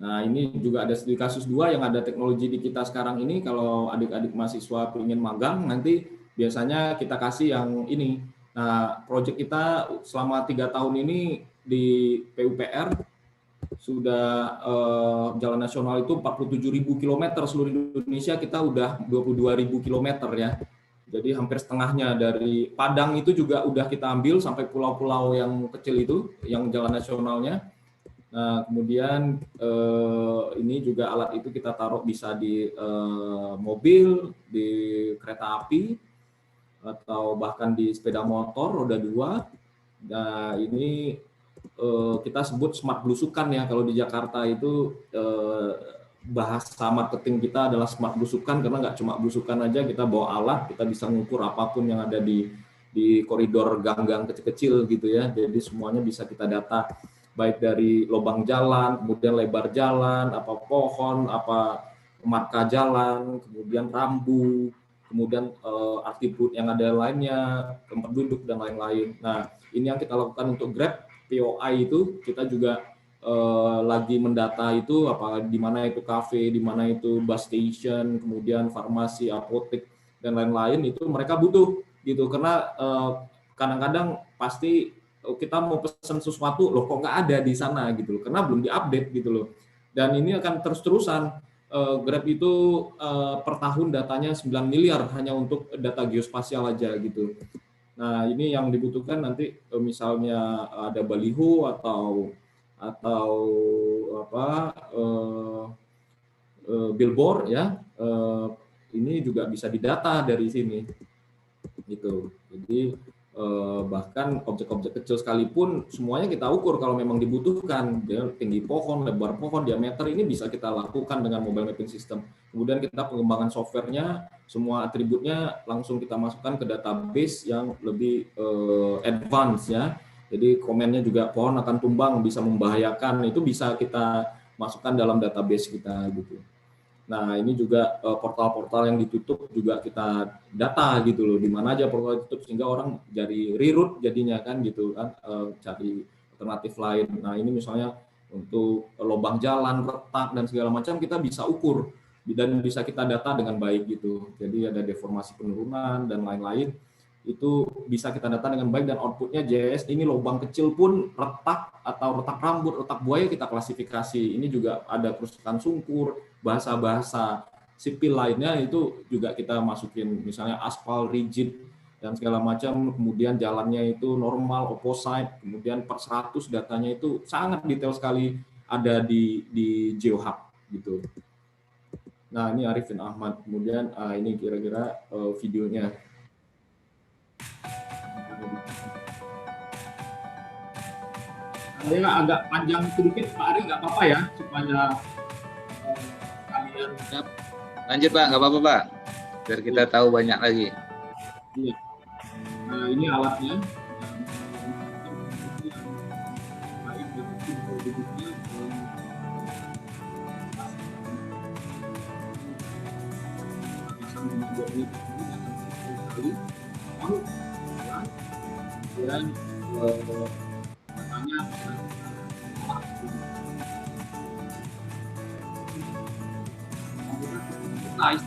Nah, ini juga ada studi kasus 2 yang ada teknologi di kita sekarang ini. Kalau adik-adik mahasiswa ingin magang, nanti biasanya kita kasih yang ini. Nah, proyek kita selama 3 tahun ini di PUPR sudah jalan nasional itu 47.000 km seluruh Indonesia, kita udah 22.000 km ya. Jadi hampir setengahnya dari Padang itu juga udah kita ambil sampai pulau-pulau yang kecil itu, yang jalan nasionalnya. Nah, kemudian ini juga alat itu kita taruh bisa di mobil, di kereta api, atau bahkan di sepeda motor roda 2. Nah, ini kita sebut smart belusukan ya. Kalau di Jakarta itu bahasa marketing kita adalah smart belusukan, karena nggak cuma belusukan aja, kita bawa alat, kita bisa mengukur apapun yang ada di koridor gang-gang kecil-kecil gitu ya. Jadi semuanya bisa kita data, baik dari lubang jalan, kemudian lebar jalan, apa pohon, apa marka jalan, kemudian rambu, kemudian atribut yang ada lainnya, tempat duduk dan lain-lain. Nah, ini yang kita lakukan untuk Grab POI itu. Kita juga lagi mendata itu, apa di mana itu kafe, di mana itu bus station, kemudian farmasi, apotek dan lain-lain, itu mereka butuh gitu, karena kadang-kadang pasti kita mau pesan sesuatu, loh kok nggak ada di sana gitu loh, karena belum diupdate gitu loh. Dan ini akan terus-terusan. Grab itu per tahun datanya 9 miliar hanya untuk data geospasial aja gitu. Nah, ini yang dibutuhkan nanti misalnya ada baliho atau apa billboard ya, ini juga bisa didata dari sini gitu. Jadi bahkan objek-objek kecil sekalipun semuanya kita ukur kalau memang dibutuhkan. Tinggi pohon, lebar pohon, diameter, ini bisa kita lakukan dengan mobile mapping system. Kemudian kita pengembangan softwarenya, semua atributnya langsung kita masukkan ke database yang lebih advance ya. Jadi komennya juga pohon akan tumbang, bisa membahayakan, itu bisa kita masukkan dalam database kita gitu. Nah, ini juga portal-portal yang ditutup juga kita data gitu loh, di mana aja portal ditutup, sehingga orang jadi reroute jadinya kan gitu kan, cari alternatif lain. Nah, ini misalnya untuk lubang jalan, retak dan segala macam kita bisa ukur dan bisa kita data dengan baik gitu. Jadi ada deformasi penurunan dan lain-lain, itu bisa kita data dengan baik, dan outputnya JS. Ini lubang kecil pun retak atau retak rambut, retak buaya kita klasifikasi. Ini juga ada kerusakan sungkur, bahasa-bahasa sipil lainnya itu juga kita masukin, misalnya aspal rigid dan segala macam. Kemudian jalannya itu normal, opposite, kemudian per 100 datanya itu sangat detail sekali ada di GeoHub gitu. Nah, ini Arifin Ahmad. Kemudian ini kira-kira videonya. Saya agak panjang sedikit Pak Ari, nggak apa-apa ya, supaya kalian. Lanjut Pak, nggak apa-apa Pak, biar kita tahu banyak lagi. Iya. Nah, ini alatnya. Dan katanya nice.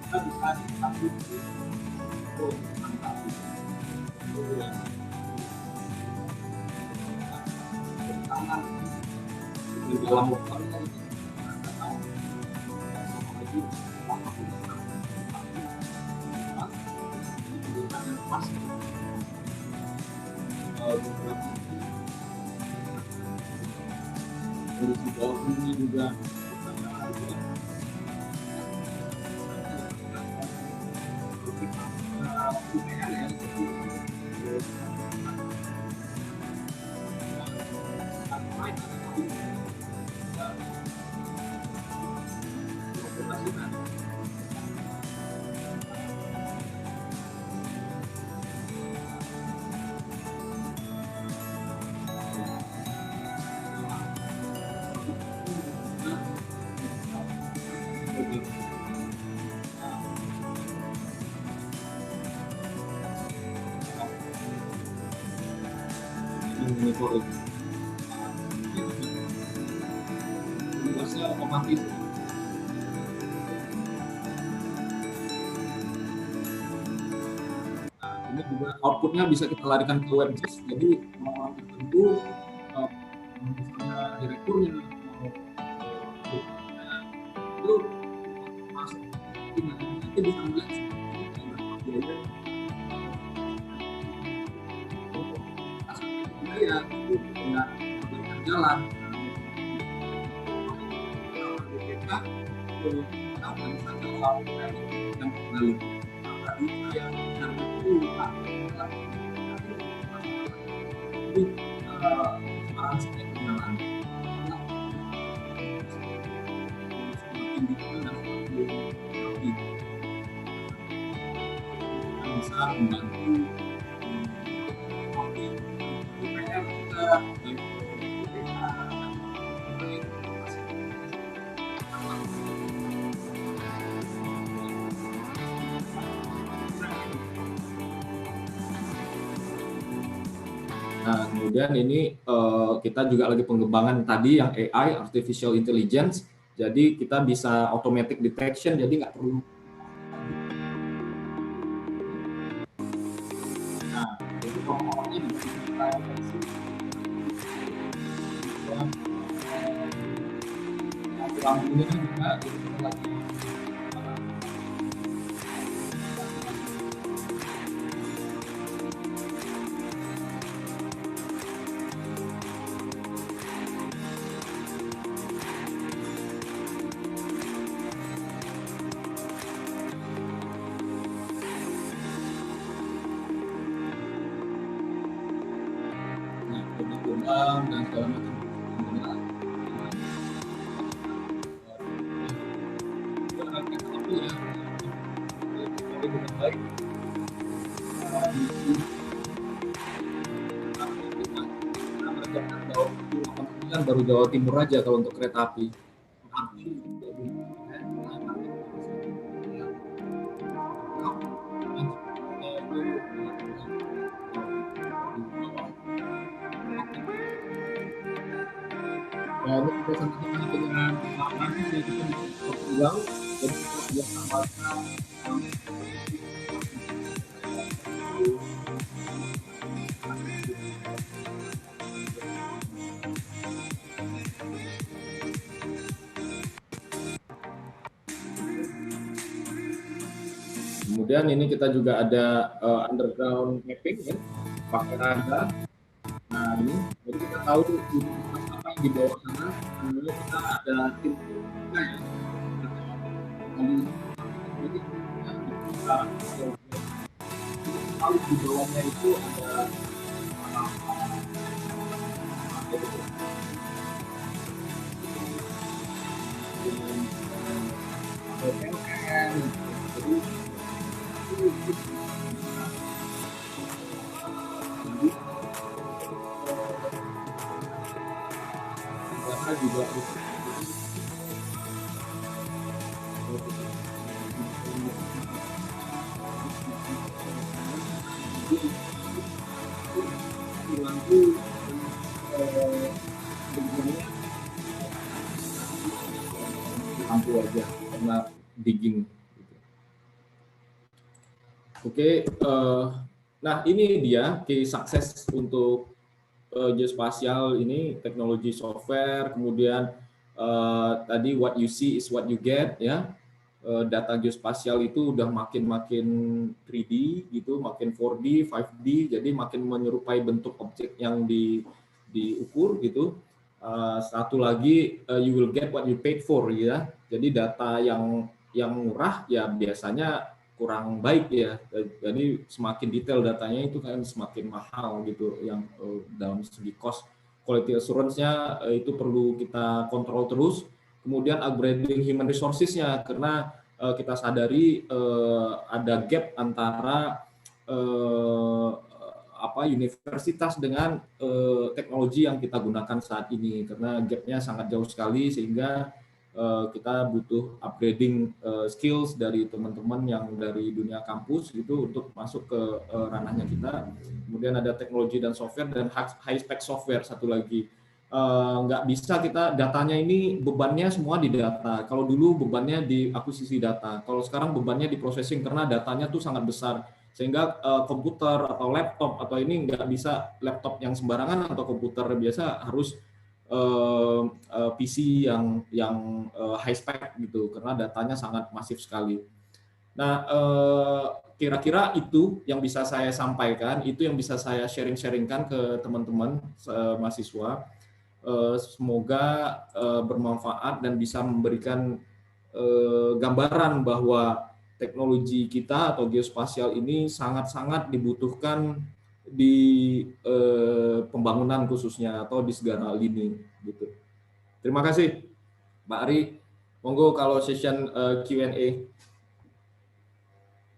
Kita bisa disambung di dalam motor kondisi bawahnya juga monitoring. Tugasnya otomatis. Nah, ini juga outputnya bisa kita larikan ke WebGIS. Jadi orang tertentu, misalnya direkturnya itu masuk nanti bisa melihat biaya ya, dengan jalan kita akan sangat yang kembali tadi saya itu arahan saya kenalan. Semakin detail dan semakin rapi, bisa membantu DPR kita, baik Nah, kemudian ini kita juga lagi pengembangan tadi yang AI, Artificial Intelligence. Jadi kita bisa automatic detection, jadi nggak perlu. Nah, jadi pokoknya di kita deteksi. Lampunya juga kita lagi. Dan segala macam baru Jawa Timur aja kalau untuk kereta api. Ya, ini kita sama-sama dengan lapangan yang kita ulang, jadi kita sudah tambahkan kemudian ini kita juga ada underground mapping ya, pakai radar. Nah ini, jadi kita tahu apa yang di bawah sana. Kemudian kita ada tim kita ya. Jadi kita tahu di bawahnya itu ada PLN. Jadi juga lampu aja karena digging. Oke, nah ini dia key sukses untuk geospasial ini, teknologi software, kemudian tadi what you see is what you get ya. Data geospasial itu udah makin 3D gitu, makin 4D, 5D, jadi makin menyerupai bentuk objek yang diukur gitu. Satu lagi you will get what you paid for ya. Jadi data yang murah ya biasanya kurang baik ya, jadi semakin detail datanya itu kan semakin mahal gitu, yang dalam segi cost, quality assurance-nya itu perlu kita kontrol terus. Kemudian upgrading human resources-nya, karena kita sadari ada gap antara universitas dengan teknologi yang kita gunakan saat ini, karena gap-nya sangat jauh sekali, sehingga kita butuh upgrading skills dari teman-teman yang dari dunia kampus gitu untuk masuk ke ranahnya kita. Kemudian ada teknologi dan software dan high spec software satu lagi. Nggak bisa kita datanya ini bebannya semua di data. Kalau dulu bebannya di akuisisi data, kalau sekarang bebannya di processing karena datanya tuh sangat besar, sehingga komputer atau laptop atau ini nggak bisa laptop yang sembarangan atau komputer biasa, harus PC yang high spec gitu, karena datanya sangat masif sekali. Nah, kira-kira itu yang bisa saya sampaikan, itu yang bisa saya sharing-sharingkan ke teman-teman mahasiswa. Semoga bermanfaat dan bisa memberikan gambaran bahwa teknologi kita atau geospasial ini sangat-sangat dibutuhkan di pembangunan khususnya atau di segala lini gitu. Terima kasih, Pak Ari. Monggo kalau session Q&A.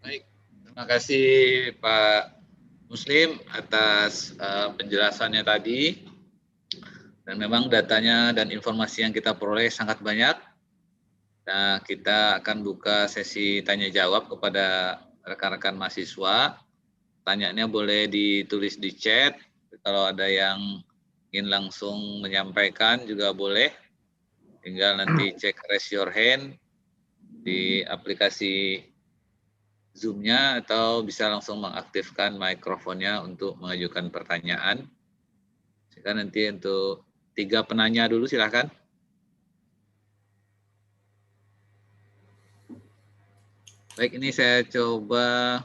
Baik, terima kasih Pak Muslim atas penjelasannya tadi. Dan memang datanya dan informasi yang kita peroleh sangat banyak. Nah, kita akan buka sesi tanya jawab kepada rekan-rekan mahasiswa. Tanyanya boleh ditulis di chat. Kalau ada yang ingin langsung menyampaikan juga boleh. Tinggal nanti cek raise your hand di aplikasi Zoom-nya atau bisa langsung mengaktifkan mikrofonnya untuk mengajukan pertanyaan. Jika nanti untuk 3 penanya dulu silahkan. Baik, ini saya coba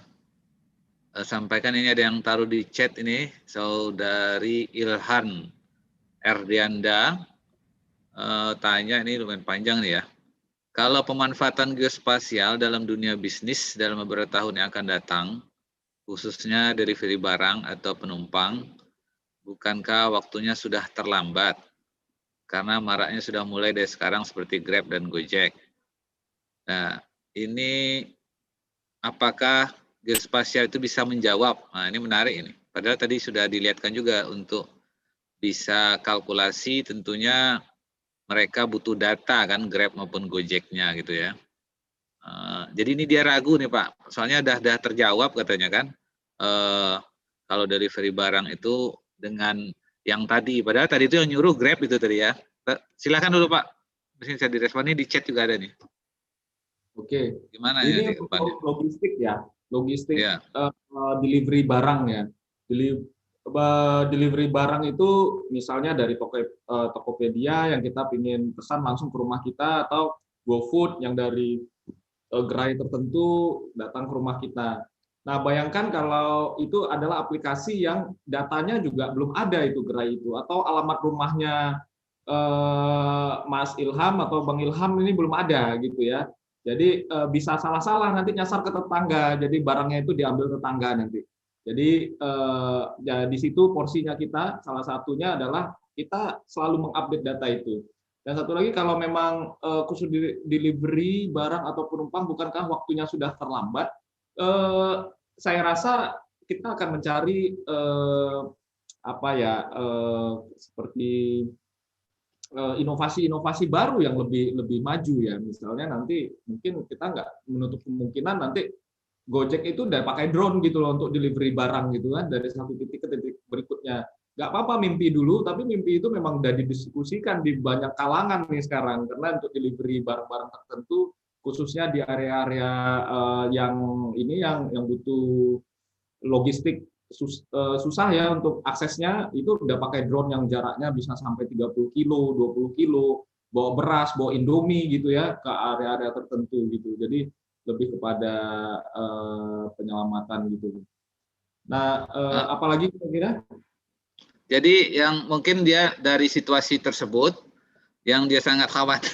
sampaikan, ini ada yang taruh di chat ini, Saudari Ilhan Erdianda tanya, ini lumayan panjang nih ya. Kalau pemanfaatan geospasial dalam dunia bisnis dalam beberapa tahun yang akan datang, khususnya delivery barang atau penumpang, bukankah waktunya sudah terlambat? Karena maraknya sudah mulai dari sekarang seperti Grab dan Gojek. Nah, ini apakah geospasial itu bisa menjawab? Nah, ini menarik ini. Padahal tadi sudah dilihatkan juga untuk bisa kalkulasi, tentunya mereka butuh data kan, Grab maupun Gojeknya gitu ya. Jadi ini dia ragu nih Pak, soalnya dah terjawab katanya kan, kalau delivery barang itu dengan yang tadi, padahal tadi itu yang nyuruh Grab itu tadi ya. Silakan dulu Pak, mungkin saya direspon, ini di chat juga ada nih. Oke. Gimana Ini ya? logistik ya, logistik Ya. Delivery barang ya. Delivery barang itu misalnya dari Tokopedia yang kita ingin pesan langsung ke rumah kita, atau GoFood yang dari gerai tertentu datang ke rumah kita. Nah, bayangkan kalau itu adalah aplikasi yang datanya juga belum ada itu gerai itu, atau alamat rumahnya Mas Ilham atau Bang Ilham ini belum ada gitu ya. Jadi bisa salah-salah nanti nyasar ke tetangga, jadi barangnya itu diambil tetangga nanti. Jadi ya di situ porsinya kita, salah satunya adalah kita selalu mengupdate data itu. Dan satu lagi, kalau memang khusus delivery barang atau penumpang, bukankah waktunya sudah terlambat? Saya rasa kita akan mencari seperti inovasi-inovasi baru yang lebih maju ya. Misalnya nanti mungkin kita nggak menutup kemungkinan nanti Gojek itu udah pakai drone gitu loh untuk delivery barang gitu kan, dari satu titik ke titik berikutnya. Nggak apa-apa mimpi dulu, tapi mimpi itu memang udah didiskusikan di banyak kalangan nih sekarang, karena untuk delivery barang-barang tertentu, khususnya di area-area yang butuh logistik susah ya untuk aksesnya, itu udah pakai drone yang jaraknya bisa sampai 30 kilo, 20 kilo, bawa beras, bawa Indomie gitu ya ke area-area tertentu gitu. Jadi lebih kepada penyelamatan gitu. Nah, apalagi kira-kira? Jadi yang mungkin dia dari situasi tersebut, yang dia sangat khawatir,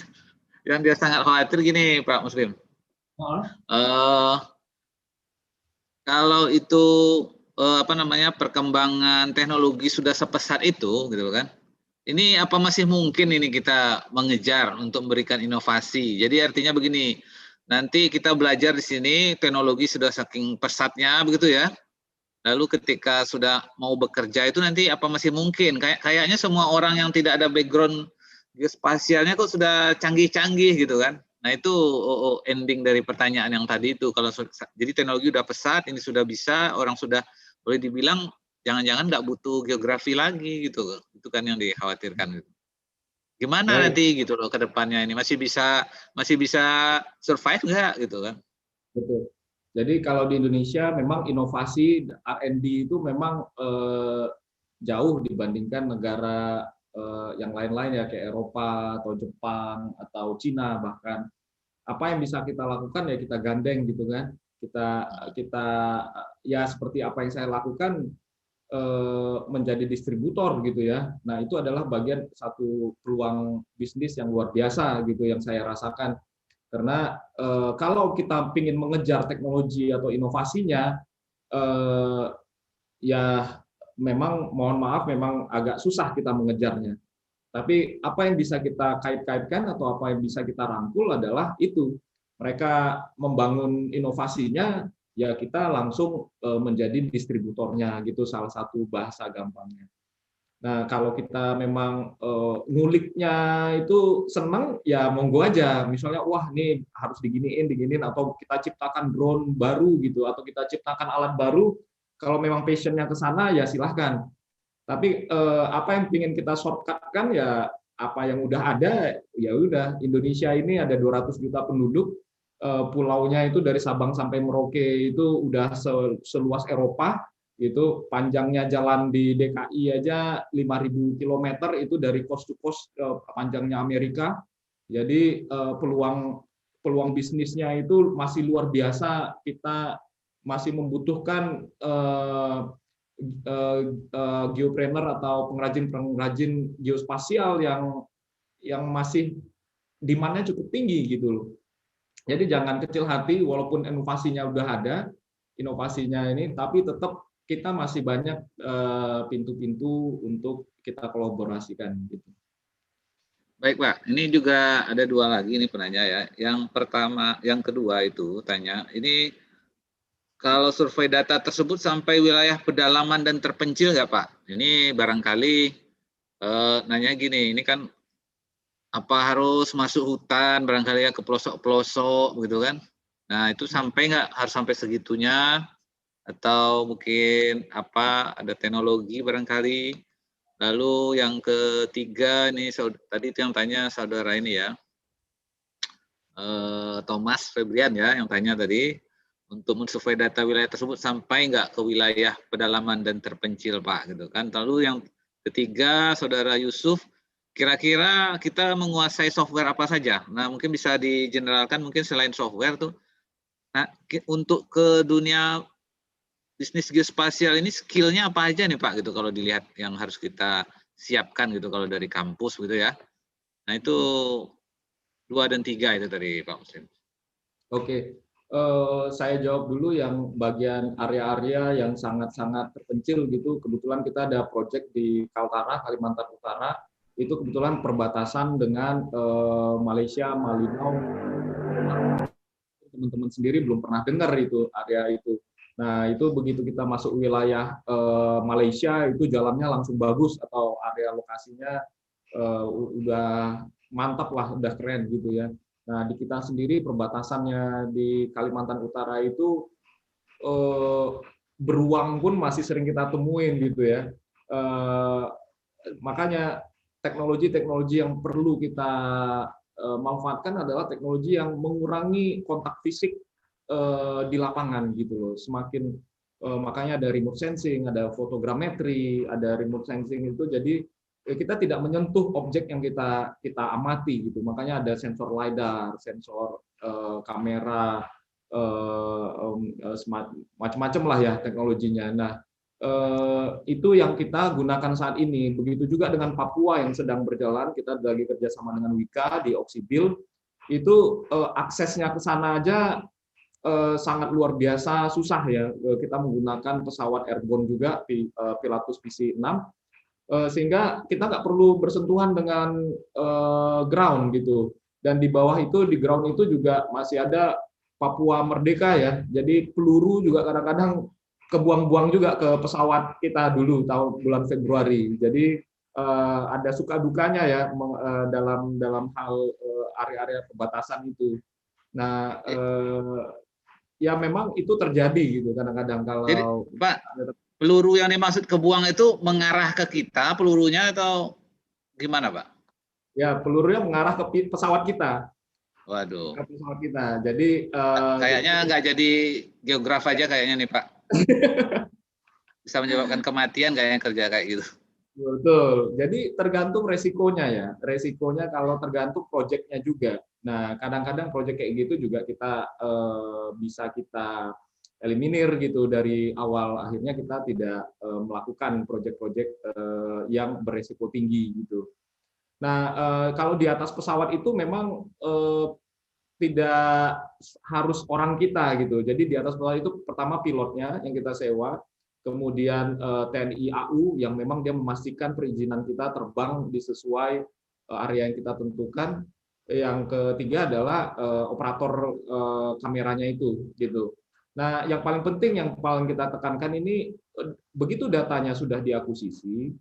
gini Pak Muslim. Kalau itu perkembangan teknologi sudah sepesat itu, gitu kan? Ini apa masih mungkin ini kita mengejar untuk memberikan inovasi? Jadi artinya begini, nanti kita belajar di sini teknologi sudah saking pesatnya begitu ya. Lalu ketika sudah mau bekerja itu nanti apa masih mungkin? Kayaknya semua orang yang tidak ada background geospasialnya kok sudah canggih-canggih gitu kan. Nah itu ending dari pertanyaan yang tadi itu. Kalau jadi teknologi udah pesat, ini sudah bisa, orang sudah boleh dibilang jangan-jangan nggak butuh geografi lagi gitu. Itu kan yang dikhawatirkan gitu. Gimana nanti gitu loh ke depannya ini masih bisa survive nggak gitu kan? Betul. Jadi kalau di Indonesia memang inovasi R&D itu memang jauh dibandingkan negara yang lain-lain ya, kayak Eropa atau Jepang atau Cina bahkan. Apa yang bisa kita lakukan ya kita gandeng gitu kan. Kita ya seperti apa yang saya lakukan, menjadi distributor gitu ya. Nah, itu adalah bagian satu peluang bisnis yang luar biasa gitu yang saya rasakan. Karena kalau kita ingin mengejar teknologi atau inovasinya, ya memang mohon maaf memang agak susah kita mengejarnya. Tapi apa yang bisa kita kait-kaitkan atau apa yang bisa kita rangkul adalah itu. Mereka membangun inovasinya, ya kita langsung menjadi distributornya gitu, salah satu bahasa gampangnya. Nah, kalau kita memang nguliknya itu senang, ya monggo aja. Misalnya, wah ini harus diginiin, atau kita ciptakan drone baru gitu, atau kita ciptakan alat baru. Kalau memang passionnya ke sana, ya silahkan. Tapi apa yang ingin kita shortcut kan ya apa yang udah ada, ya udah. Indonesia ini ada 200 juta penduduk, pulaunya itu dari Sabang sampai Merauke itu udah seluas Eropa, itu panjangnya jalan di DKI aja 5.000 km, itu dari coast to coast panjangnya Amerika. Jadi peluang bisnisnya itu masih luar biasa. Kita masih membutuhkan geopreneur atau pengrajin geospasial yang masih demand-nya cukup tinggi gitu loh. Jadi jangan kecil hati, walaupun inovasinya udah ada, inovasinya ini, tapi tetap kita masih banyak pintu-pintu untuk kita kolaborasikan gitu. Baik Pak, ini juga ada dua lagi nih penanya ya. Yang kedua itu tanya, ini kalau survei data tersebut sampai wilayah pedalaman dan terpencil nggak Pak? Ini barangkali nanya gini, ini kan apa harus masuk hutan barangkali ya ke pelosok-pelosok gitu kan? Nah itu sampai nggak, harus sampai segitunya, atau mungkin apa ada teknologi barangkali? Lalu yang ketiga ini tadi itu yang tanya saudara ini ya, Thomas Febrian ya yang tanya tadi. Untuk mensurvei data wilayah tersebut sampai nggak ke wilayah pedalaman dan terpencil Pak gitu kan. Lalu yang ketiga saudara Yusuf, kira-kira kita menguasai software apa saja? Nah mungkin bisa digeneralkan mungkin selain software tuh. Nah untuk ke dunia bisnis geospasial ini skillnya apa aja nih Pak gitu kalau dilihat yang harus kita siapkan gitu kalau dari kampus gitu ya. Nah itu 2 dan 3 itu tadi Pak Muslim. Oke. Saya jawab dulu yang bagian area-area yang sangat-sangat terpencil gitu. Kebetulan kita ada proyek di Kaltara, Kalimantan Utara. Itu kebetulan perbatasan dengan Malaysia, Malinau. Teman-teman sendiri belum pernah dengar itu area itu. Nah, itu begitu kita masuk wilayah Malaysia, itu jalannya langsung bagus, atau area lokasinya udah mantap lah, udah keren gitu ya. Nah, di kita sendiri perbatasannya di Kalimantan Utara itu beruang pun masih sering kita temuin gitu ya. Makanya teknologi-teknologi yang perlu kita manfaatkan adalah teknologi yang mengurangi kontak fisik di lapangan gitu loh. Semakin makanya ada remote sensing, ada fotogrametri, ada remote sensing itu, jadi kita tidak menyentuh objek yang kita amati gitu. Makanya ada sensor lidar, sensor kamera, macam-macam lah ya teknologinya. Nah, itu yang kita gunakan saat ini. Begitu juga dengan Papua yang sedang berjalan, kita lagi kerjasama dengan Wika di Oksibil. Itu aksesnya ke sana aja sangat luar biasa susah ya. Kita menggunakan pesawat airborne juga, Pilatus PC-6. Sehingga kita nggak perlu bersentuhan dengan ground gitu. Dan di bawah itu, di ground itu juga masih ada Papua Merdeka ya. Jadi peluru juga kadang-kadang kebuang-buang juga ke pesawat kita dulu bulan Februari. Jadi ada suka dukanya ya dalam hal area-area perbatasan itu. Nah, ya memang itu terjadi gitu kadang-kadang kalau. Jadi, Pak, peluru yang dimaksud kebuang itu mengarah ke kita pelurunya atau gimana Pak? Ya, pelurunya mengarah ke pesawat kita. Waduh. Ke pesawat kita. Jadi kayaknya nggak jadi geograf aja kayaknya nih Pak. Bisa menyebabkan kematian kayaknya kerja kayak gitu. Betul. Jadi tergantung resikonya ya. Resikonya kalau tergantung proyeknya juga. Nah, kadang-kadang proyek kayak gitu juga kita bisa kita eliminir gitu dari awal. Akhirnya kita tidak melakukan proyek-proyek yang beresiko tinggi gitu. Nah, kalau di atas pesawat itu memang tidak harus orang kita gitu. Jadi di atas pesawat itu pertama pilotnya yang kita sewa. kemudian TNI AU yang memang dia memastikan perizinan kita terbang di sesuai area yang kita tentukan. Yang ketiga adalah operator kameranya itu, gitu. Nah, yang paling penting yang paling kita tekankan ini, begitu datanya sudah diakuisisi,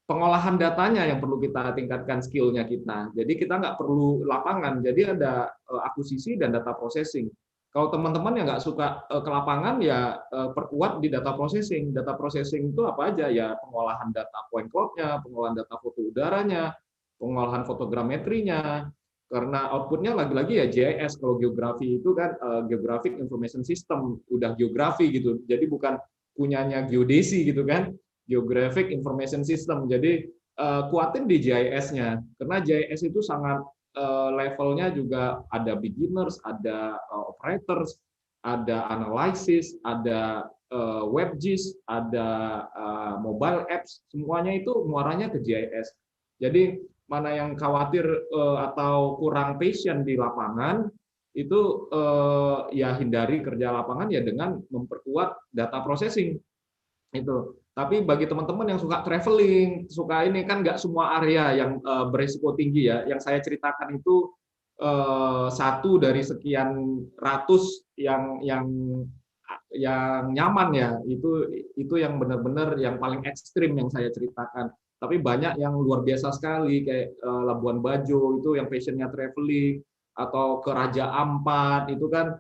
pengolahan datanya yang perlu kita tingkatkan skill-nya kita. Jadi kita nggak perlu lapangan, jadi ada akuisisi dan data processing. Kalau teman-teman yang nggak suka ke lapangan, ya perkuat di data processing. Data processing itu apa aja? Ya pengolahan data point cloud-nya, pengolahan data foto udaranya, pengolahan fotogrametrinya, karena outputnya lagi-lagi ya GIS. Kalau geografi itu kan Geographic Information System, udah geografi gitu. Jadi bukan punyanya geodesi gitu kan. Geographic Information System. Jadi kuatin di GIS-nya, karena GIS itu sangat levelnya juga ada beginners, ada operators, ada analysis, ada WebGIS, ada mobile apps, semuanya itu muaranya ke GIS. Jadi mana yang khawatir atau kurang passion di lapangan, itu ya hindari kerja lapangan ya dengan memperkuat data processing. Itu. Tapi bagi teman-teman yang suka traveling, suka ini kan nggak semua area yang berisiko tinggi ya. Yang saya ceritakan itu satu dari sekian ratus yang nyaman ya. Itu yang benar-benar yang paling ekstrim yang saya ceritakan. Tapi banyak yang luar biasa sekali kayak Labuan Bajo itu yang passionnya traveling, atau ke Raja Ampat itu kan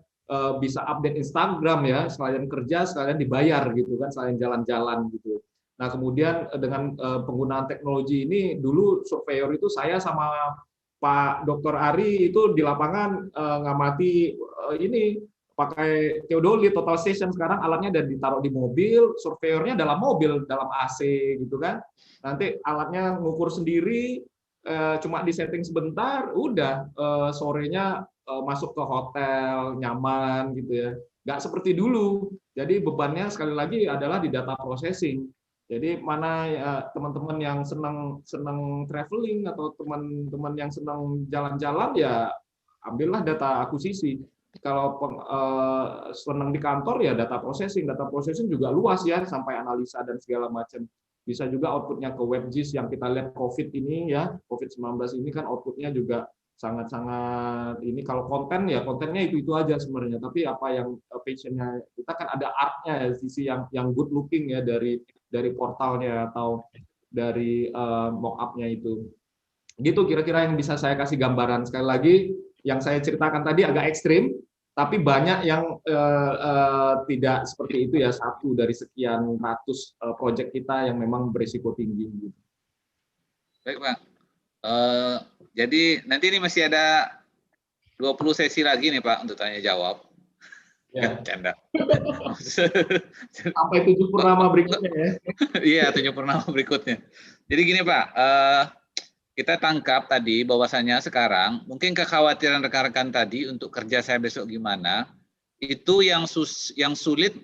bisa update Instagram ya, selain kerja sekalian dibayar gitu kan, selain jalan-jalan gitu. Nah, kemudian dengan penggunaan teknologi ini, dulu surveyor itu saya sama Pak Dr. Ari itu di lapangan ngamati ini pakai teodolit total station. Sekarang alatnya udah ditaruh di mobil, surveyornya dalam mobil, dalam AC gitu kan. Nanti alatnya ngukur sendiri, cuma di setting sebentar, udah sorenya masuk ke hotel nyaman gitu ya, nggak seperti dulu. Jadi bebannya sekali lagi adalah di data processing. Jadi mana ya teman-teman yang senang traveling atau teman-teman yang senang jalan-jalan, ya ambillah data akuisisi. Kalau senang di kantor ya data processing juga luas ya, sampai analisa dan segala macam. Bisa juga outputnya ke WebGIS yang kita lihat COVID ini ya, COVID-19 ini kan outputnya juga sangat-sangat ini. Kalau konten ya kontennya itu aja sebenarnya, tapi apa yang passionnya kita kan ada artnya ya, sisi yang good looking ya dari portalnya atau dari mock-up-nya itu. Gitu kira-kira yang bisa saya kasih gambaran. Sekali lagi yang saya ceritakan tadi agak ekstrim, tapi banyak yang tidak seperti itu ya, satu dari sekian ratus proyek kita yang memang berisiko tinggi. Baik Pak. Jadi nanti ini masih ada 20 sesi lagi nih Pak untuk tanya jawab. Ya. Canda. Sampai 7 purnama berikutnya ya. Iya, 7 purnama berikutnya. Jadi gini Pak, kita tangkap tadi bahwasanya sekarang mungkin kekhawatiran rekan-rekan tadi untuk kerja saya besok gimana, itu yang sulit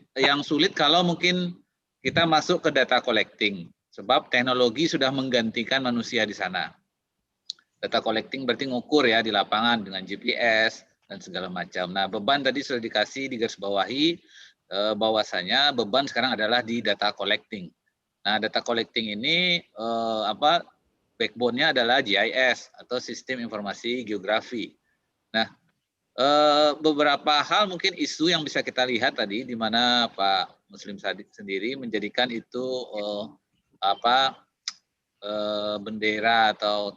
kalau mungkin kita masuk ke data collecting, sebab teknologi sudah menggantikan manusia di sana. Data collecting berarti ngukur ya di lapangan dengan GPS dan segala macam. Nah, beban tadi sudah dikasih di garis bawahi bahwasanya beban sekarang adalah di data collecting. Nah, data collecting ini backbone-nya adalah GIS atau Sistem Informasi Geografi. Nah, beberapa hal mungkin isu yang bisa kita lihat tadi, di mana Pak Muslim sendiri menjadikan itu bendera atau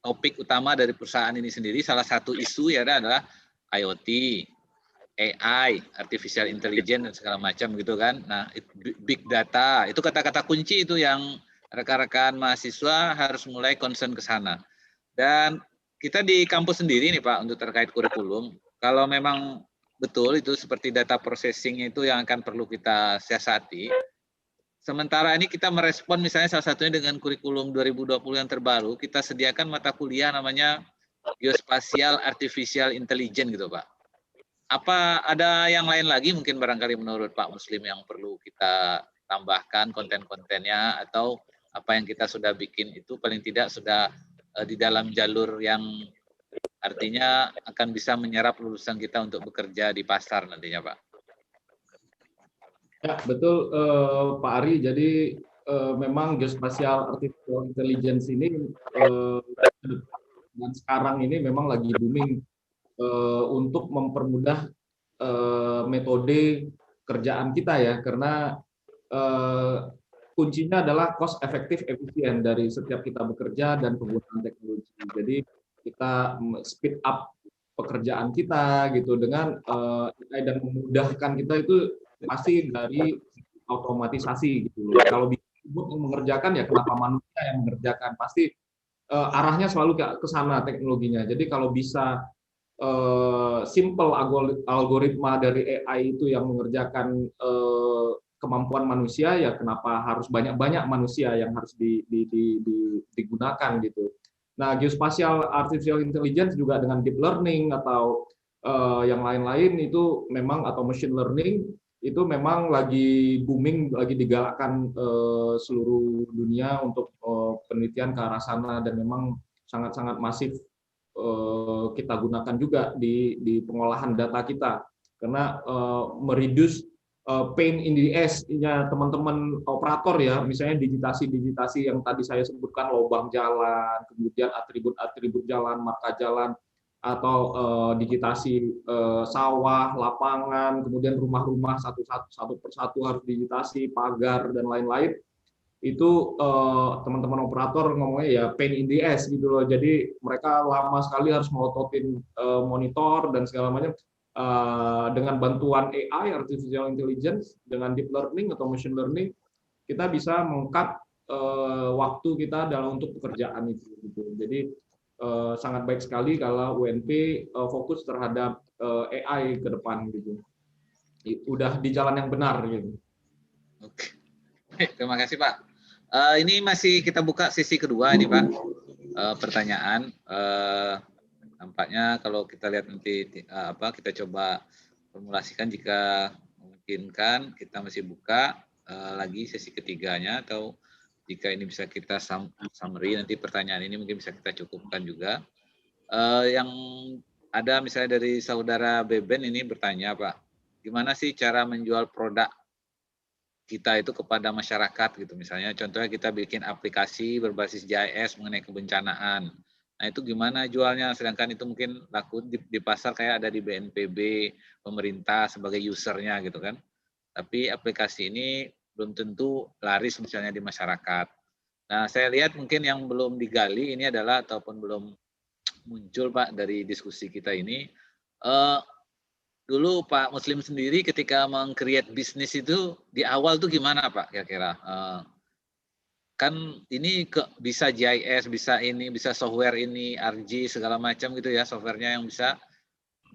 topik utama dari perusahaan ini sendiri. Salah satu isu ya adalah IoT, AI, artificial intelligence dan segala macam gitu kan. Nah, big data itu kata-kata kunci itu yang rekan-rekan mahasiswa harus mulai concern ke sana. Dan kita di kampus sendiri nih Pak untuk terkait kurikulum, kalau memang betul itu seperti data processing itu yang akan perlu kita siasati. Sementara ini kita merespon misalnya salah satunya dengan kurikulum 2020 yang terbaru, kita sediakan mata kuliah namanya Geospatial Artificial Intelligence gitu Pak. Apa ada yang lain lagi mungkin barangkali menurut Pak Muslim yang perlu kita tambahkan konten-kontennya, atau apa yang kita sudah bikin itu paling tidak sudah di dalam jalur yang artinya akan bisa menyerap lulusan kita untuk bekerja di pasar nantinya Pak? Ya, betul Pak Ari. Jadi memang geospatial artificial intelligence ini dan sekarang ini memang lagi booming untuk mempermudah metode kerjaan kita ya, karena kuncinya adalah cost efektif efisien dari setiap kita bekerja dan penggunaan teknologi. Jadi kita speed up pekerjaan kita gitu dengan AI dan memudahkan kita itu pasti dari otomatisasi gitu loh. Kalau disebut mengerjakan ya kenapa manusia yang mengerjakan? Pasti arahnya selalu ke sana teknologinya. Jadi kalau bisa simple algoritma dari AI itu yang mengerjakan kemampuan manusia, ya kenapa harus banyak-banyak manusia yang harus digunakan gitu. Nah, geospatial artificial intelligence juga dengan deep learning atau yang lain-lain itu memang, atau machine learning itu memang lagi booming, lagi digalakkan seluruh dunia untuk penelitian ke arah sana, dan memang sangat-sangat masif kita gunakan juga di pengolahan data kita, karena mereduce pain in the ass-nya teman-teman operator ya, misalnya digitasi yang tadi saya sebutkan, lubang jalan, kemudian atribut jalan, marka jalan, atau digitasi sawah, lapangan, kemudian rumah-rumah satu persatu harus digitasi, pagar dan lain-lain. Itu teman-teman operator ngomongnya ya pain in the ass gitu loh. Jadi mereka lama sekali harus melototin monitor dan segala macam. Dengan bantuan AI, artificial intelligence, dengan deep learning atau machine learning, kita bisa mengkat waktu kita dalam untuk pekerjaan itu. Gitu. Jadi sangat baik sekali kalau UNP fokus terhadap AI ke depan gitu. Udah di jalan yang benar gitu. Oke, terima kasih Pak. Ini masih kita buka sesi kedua ini Pak. Pertanyaan. Nampaknya kalau kita lihat nanti kita coba formulasikan jika memungkinkan, kita masih buka lagi sesi ketiganya, atau jika ini bisa kita summary, nanti pertanyaan ini mungkin bisa kita cukupkan juga. Yang ada misalnya dari saudara Beben ini bertanya Pak, gimana sih cara menjual produk kita itu kepada masyarakat gitu, misalnya contohnya kita bikin aplikasi berbasis GIS mengenai kebencanaan. Nah itu gimana jualnya, sedangkan itu mungkin laku di pasar kayak ada di BNPB, pemerintah sebagai usernya gitu kan. Tapi aplikasi ini belum tentu laris misalnya di masyarakat. Nah saya lihat mungkin yang belum digali ini adalah, ataupun belum muncul Pak dari diskusi kita ini, dulu Pak Muslim sendiri ketika meng-create bisnis itu di awal tuh gimana Pak kira-kira? Kan ini bisa GIS, bisa ini, bisa software ini, RG segala macam gitu ya, softwarenya yang bisa.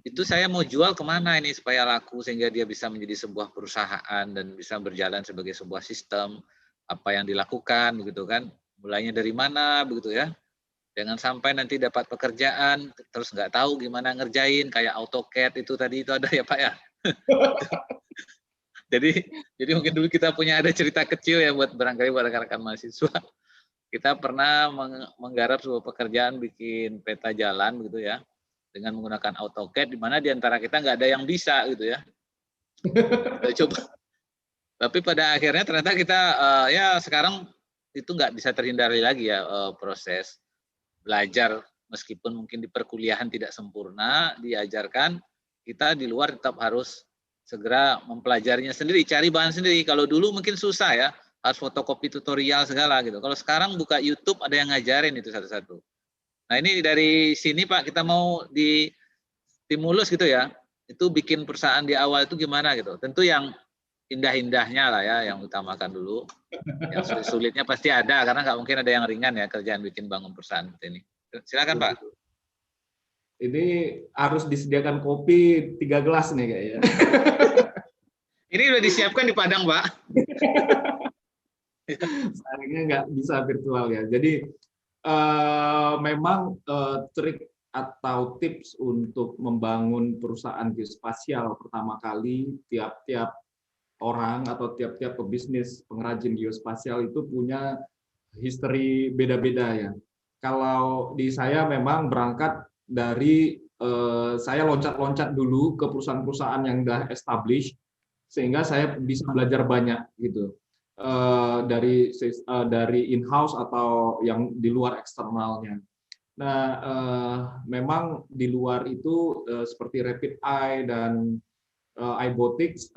Itu saya mau jual kemana ini supaya laku sehingga dia bisa menjadi sebuah perusahaan dan bisa berjalan sebagai sebuah sistem, apa yang dilakukan begitu kan? Mulainya dari mana begitu ya? Jangan sampai nanti dapat pekerjaan terus nggak tahu gimana ngerjain, kayak AutoCAD itu tadi itu ada ya Pak ya. Jadi mungkin dulu kita punya ada cerita kecil ya buat barangkali buat rekan-rekan mahasiswa. Kita pernah menggarap sebuah pekerjaan bikin peta jalan gitu ya, dengan menggunakan AutoCAD, di mana di antara kita nggak ada yang bisa gitu ya. Kita coba. Tapi pada akhirnya ternyata kita ya sekarang itu nggak bisa terhindari lagi ya proses belajar, meskipun mungkin di perkuliahan tidak sempurna diajarkan, kita di luar tetap harus segera mempelajarinya sendiri, cari bahan sendiri. Kalau dulu mungkin susah ya, harus fotokopi tutorial segala gitu. Kalau sekarang buka YouTube ada yang ngajarin itu satu-satu. Nah ini dari sini Pak, kita mau di stimulus gitu ya, itu bikin perusahaan di awal itu gimana gitu. Tentu yang indah-indahnya lah ya, yang utamakan dulu. Yang sulit-sulitnya pasti ada, karena nggak mungkin ada yang ringan ya kerjaan bikin bangun perusahaan seperti ini. Silakan Pak. Ini harus disediakan kopi 3 gelas nih kayaknya. Ini udah disiapkan di Padang Pak. Sayangnya nggak bisa virtual ya. Jadi memang trik atau tips untuk membangun perusahaan geospasial pertama kali, tiap-tiap orang atau tiap-tiap pebisnis pengrajin geospasial itu punya history beda-beda ya. Kalau di saya memang berangkat dari saya loncat-loncat dulu ke perusahaan-perusahaan yang udah established, sehingga saya bisa belajar banyak gitu. Dari in-house atau yang di luar eksternalnya. Nah, memang di luar itu seperti Rapid Eye dan iBotics,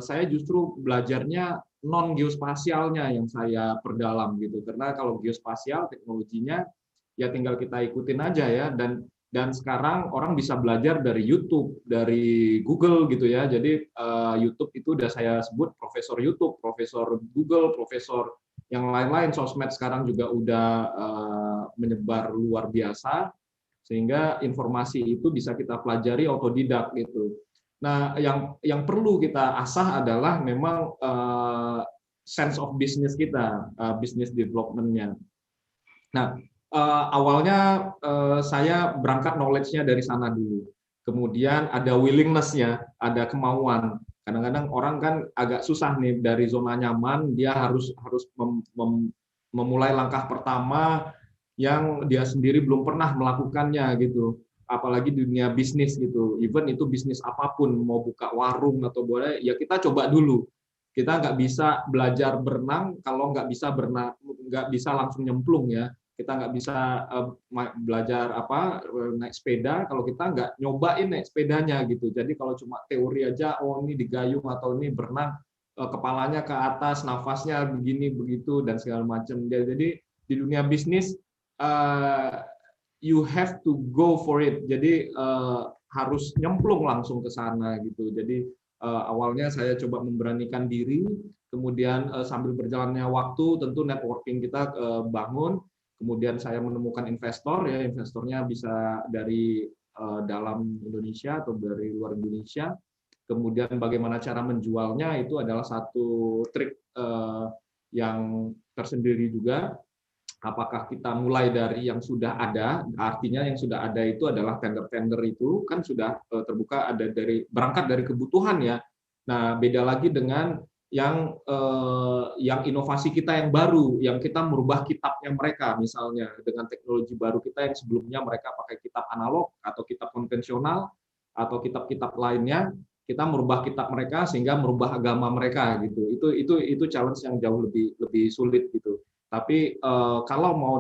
saya justru belajarnya non geospasialnya yang saya perdalam gitu. Karena kalau geospasial teknologinya ya tinggal kita ikutin aja ya, dan sekarang orang bisa belajar dari YouTube, dari Google gitu ya. Jadi YouTube itu udah saya sebut profesor YouTube, profesor Google, profesor yang lain-lain, sosmed sekarang juga udah menyebar luar biasa, sehingga informasi itu bisa kita pelajari otodidak gitu. Nah, yang perlu kita asah adalah memang sense of business kita, business development-nya. Nah, awalnya saya berangkat knowledge-nya dari sana dulu. Kemudian ada willingness-nya, ada kemauan. Kadang-kadang orang kan agak susah nih dari zona nyaman, dia harus memulai langkah pertama yang dia sendiri belum pernah melakukannya gitu. Apalagi dunia bisnis gitu. Even itu bisnis apapun, mau buka warung atau boleh, ya kita coba dulu. Kita nggak bisa belajar berenang kalau nggak bisa langsung nyemplung ya. Kita nggak bisa belajar naik sepeda kalau kita nggak nyobain naik sepedanya gitu. Jadi kalau cuma teori aja, oh ini digayung atau ini berenang, kepalanya ke atas, nafasnya begini begitu dan segala macam. Jadi di dunia bisnis you have to go for it. Jadi harus nyemplung langsung ke sana gitu. Jadi awalnya saya coba memberanikan diri, kemudian sambil berjalannya waktu tentu networking kita bangun. Kemudian saya menemukan investor, ya investornya bisa dari dalam Indonesia atau dari luar Indonesia. Kemudian bagaimana cara menjualnya itu adalah satu trik yang tersendiri juga. Apakah kita mulai dari yang sudah ada, artinya yang sudah ada itu adalah tender-tender itu kan sudah terbuka, ada berangkat dari kebutuhan ya. Nah, beda lagi dengan yang inovasi kita yang baru, yang kita merubah kitabnya mereka, misalnya dengan teknologi baru kita yang sebelumnya mereka pakai kitab analog atau kitab konvensional atau kitab-kitab lainnya, kita merubah kitab mereka sehingga merubah agama mereka gitu. Itu challenge yang jauh lebih sulit gitu. Tapi kalau mau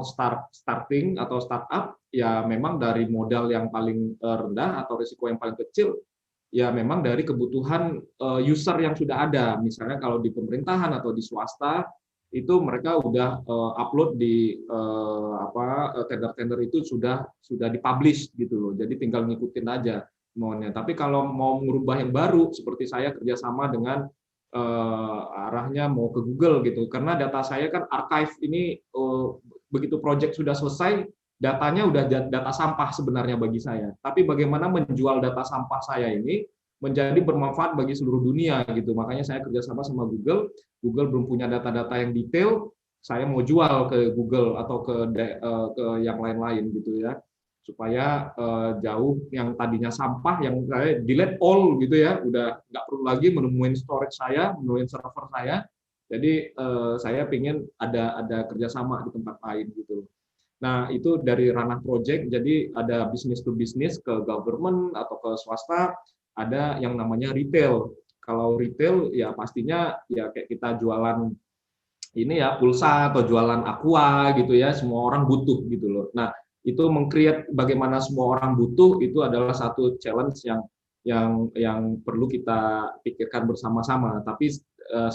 starting atau startup, ya memang dari modal yang paling rendah atau risiko yang paling kecil, ya memang dari kebutuhan user yang sudah ada. Misalnya kalau di pemerintahan atau di swasta, itu mereka udah upload di tender-tender itu sudah dipublish gitu loh. Jadi tinggal ngikutin aja maunya. Tapi kalau mau merubah yang baru, seperti saya kerjasama dengan arahnya mau ke Google gitu, karena data saya kan archive ini begitu project sudah selesai, datanya udah data sampah sebenarnya bagi saya. Tapi bagaimana menjual data sampah saya ini menjadi bermanfaat bagi seluruh dunia gitu. Makanya saya kerjasama sama Google. Google belum punya data-data yang detail, saya mau jual ke Google atau ke yang lain-lain gitu ya, supaya jauh yang tadinya sampah yang saya delete all gitu ya, udah nggak perlu lagi menemuin storage saya, menemuin server saya. Jadi saya pingin ada kerjasama di tempat lain gitu. Nah itu dari ranah project, jadi ada business to business ke government atau ke swasta, ada yang namanya retail. Kalau retail ya pastinya ya kayak kita jualan ini ya pulsa atau jualan aqua gitu ya, semua orang butuh gitu loh. Nah itu meng-create bagaimana semua orang butuh, itu adalah satu challenge yang perlu kita pikirkan bersama-sama. Tapi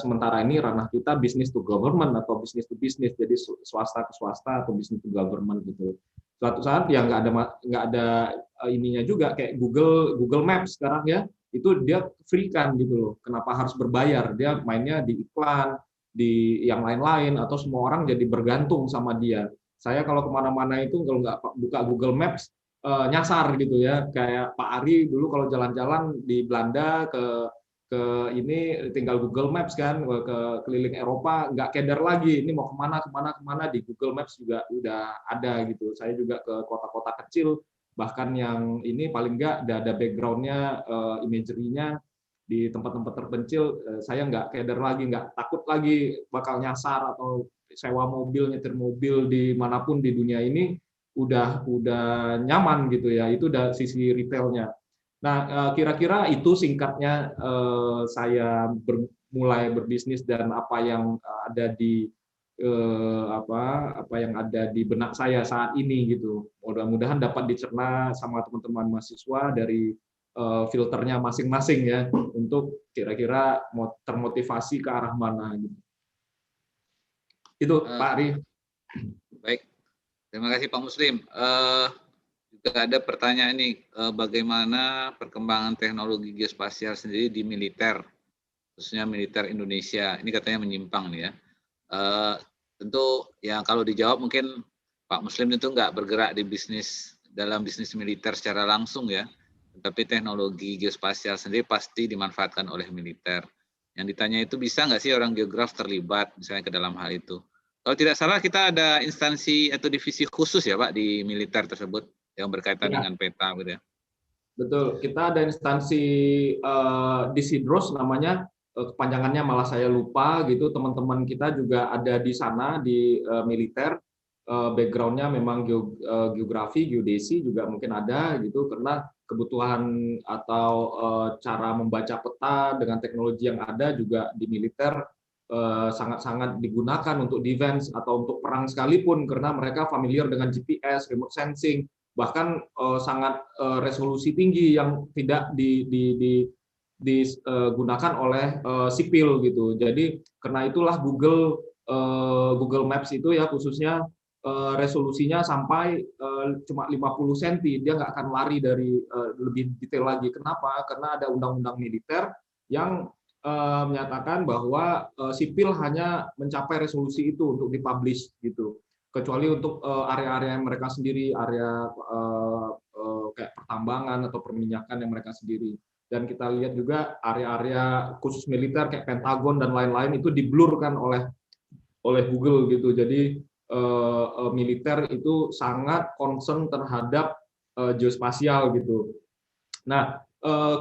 sementara ini ranah kita business to government atau business to business, jadi swasta ke swasta atau business to government gitu. Suatu saat ya nggak ada ininya juga, kayak Google Maps sekarang ya, itu dia free kan gitu loh. Kenapa harus berbayar? Dia mainnya di iklan, di yang lain-lain, atau semua orang jadi bergantung sama dia. Saya kalau kemana-mana itu kalau nggak buka Google Maps nyasar gitu ya. Kayak Pak Ari dulu kalau jalan-jalan di Belanda ke ini tinggal Google Maps kan, ke keliling Eropa nggak keder lagi. Ini mau kemana di Google Maps juga udah ada gitu. Saya juga ke kota-kota kecil, bahkan yang ini paling nggak ada background-nya, imagery-nya di tempat-tempat terpencil, saya nggak keder lagi, nggak takut lagi bakal nyasar atau sewa mobil, nyetir mobil di manapun di dunia ini udah nyaman gitu ya. Itu dari sisi retailnya. Nah, kira-kira itu singkatnya saya mulai berbisnis dan apa yang ada di apa yang ada di benak saya saat ini gitu. Mudah-mudahan dapat dicerna sama teman-teman mahasiswa dari filternya masing-masing ya, untuk kira-kira termotivasi ke arah mana gitu. Itu Pak Ari. Baik, terima kasih Pak Muslim. Juga ada pertanyaan ini, bagaimana perkembangan teknologi geospasial sendiri di militer, khususnya militer Indonesia. Ini katanya menyimpang nih ya. Tentu ya kalau dijawab mungkin Pak Muslim itu nggak bergerak di dalam bisnis militer secara langsung ya, tapi teknologi geospasial sendiri pasti dimanfaatkan oleh militer. Yang ditanya itu bisa nggak sih orang geograf terlibat misalnya ke dalam hal itu? Kalau tidak salah kita ada instansi atau divisi khusus ya Pak di militer tersebut yang berkaitan dengan peta gitu ya. Betul, kita ada instansi Disidros namanya, kepanjangannya malah saya lupa gitu. Teman-teman kita juga ada di sana di militer, backgroundnya memang geografi, geodesi juga mungkin ada gitu, karena kebutuhan atau cara membaca peta dengan teknologi yang ada juga di militer sangat-sangat digunakan untuk defense atau untuk perang sekalipun, karena mereka familiar dengan GPS, remote sensing, bahkan sangat resolusi tinggi yang tidak digunakan oleh sipil gitu. Jadi karena itulah Google Maps itu ya khususnya resolusinya sampai cuma 50 cm, dia nggak akan lari dari lebih detail lagi. Kenapa? Karena ada undang-undang militer yang menyatakan bahwa sipil hanya mencapai resolusi itu untuk dipublish gitu, kecuali untuk area-area yang mereka sendiri, area kayak pertambangan atau perminyakan yang mereka sendiri. Dan kita lihat juga area-area khusus militer kayak Pentagon dan lain-lain itu diblurkan oleh Google gitu. Jadi militer itu sangat concern terhadap geospasial gitu. Nah,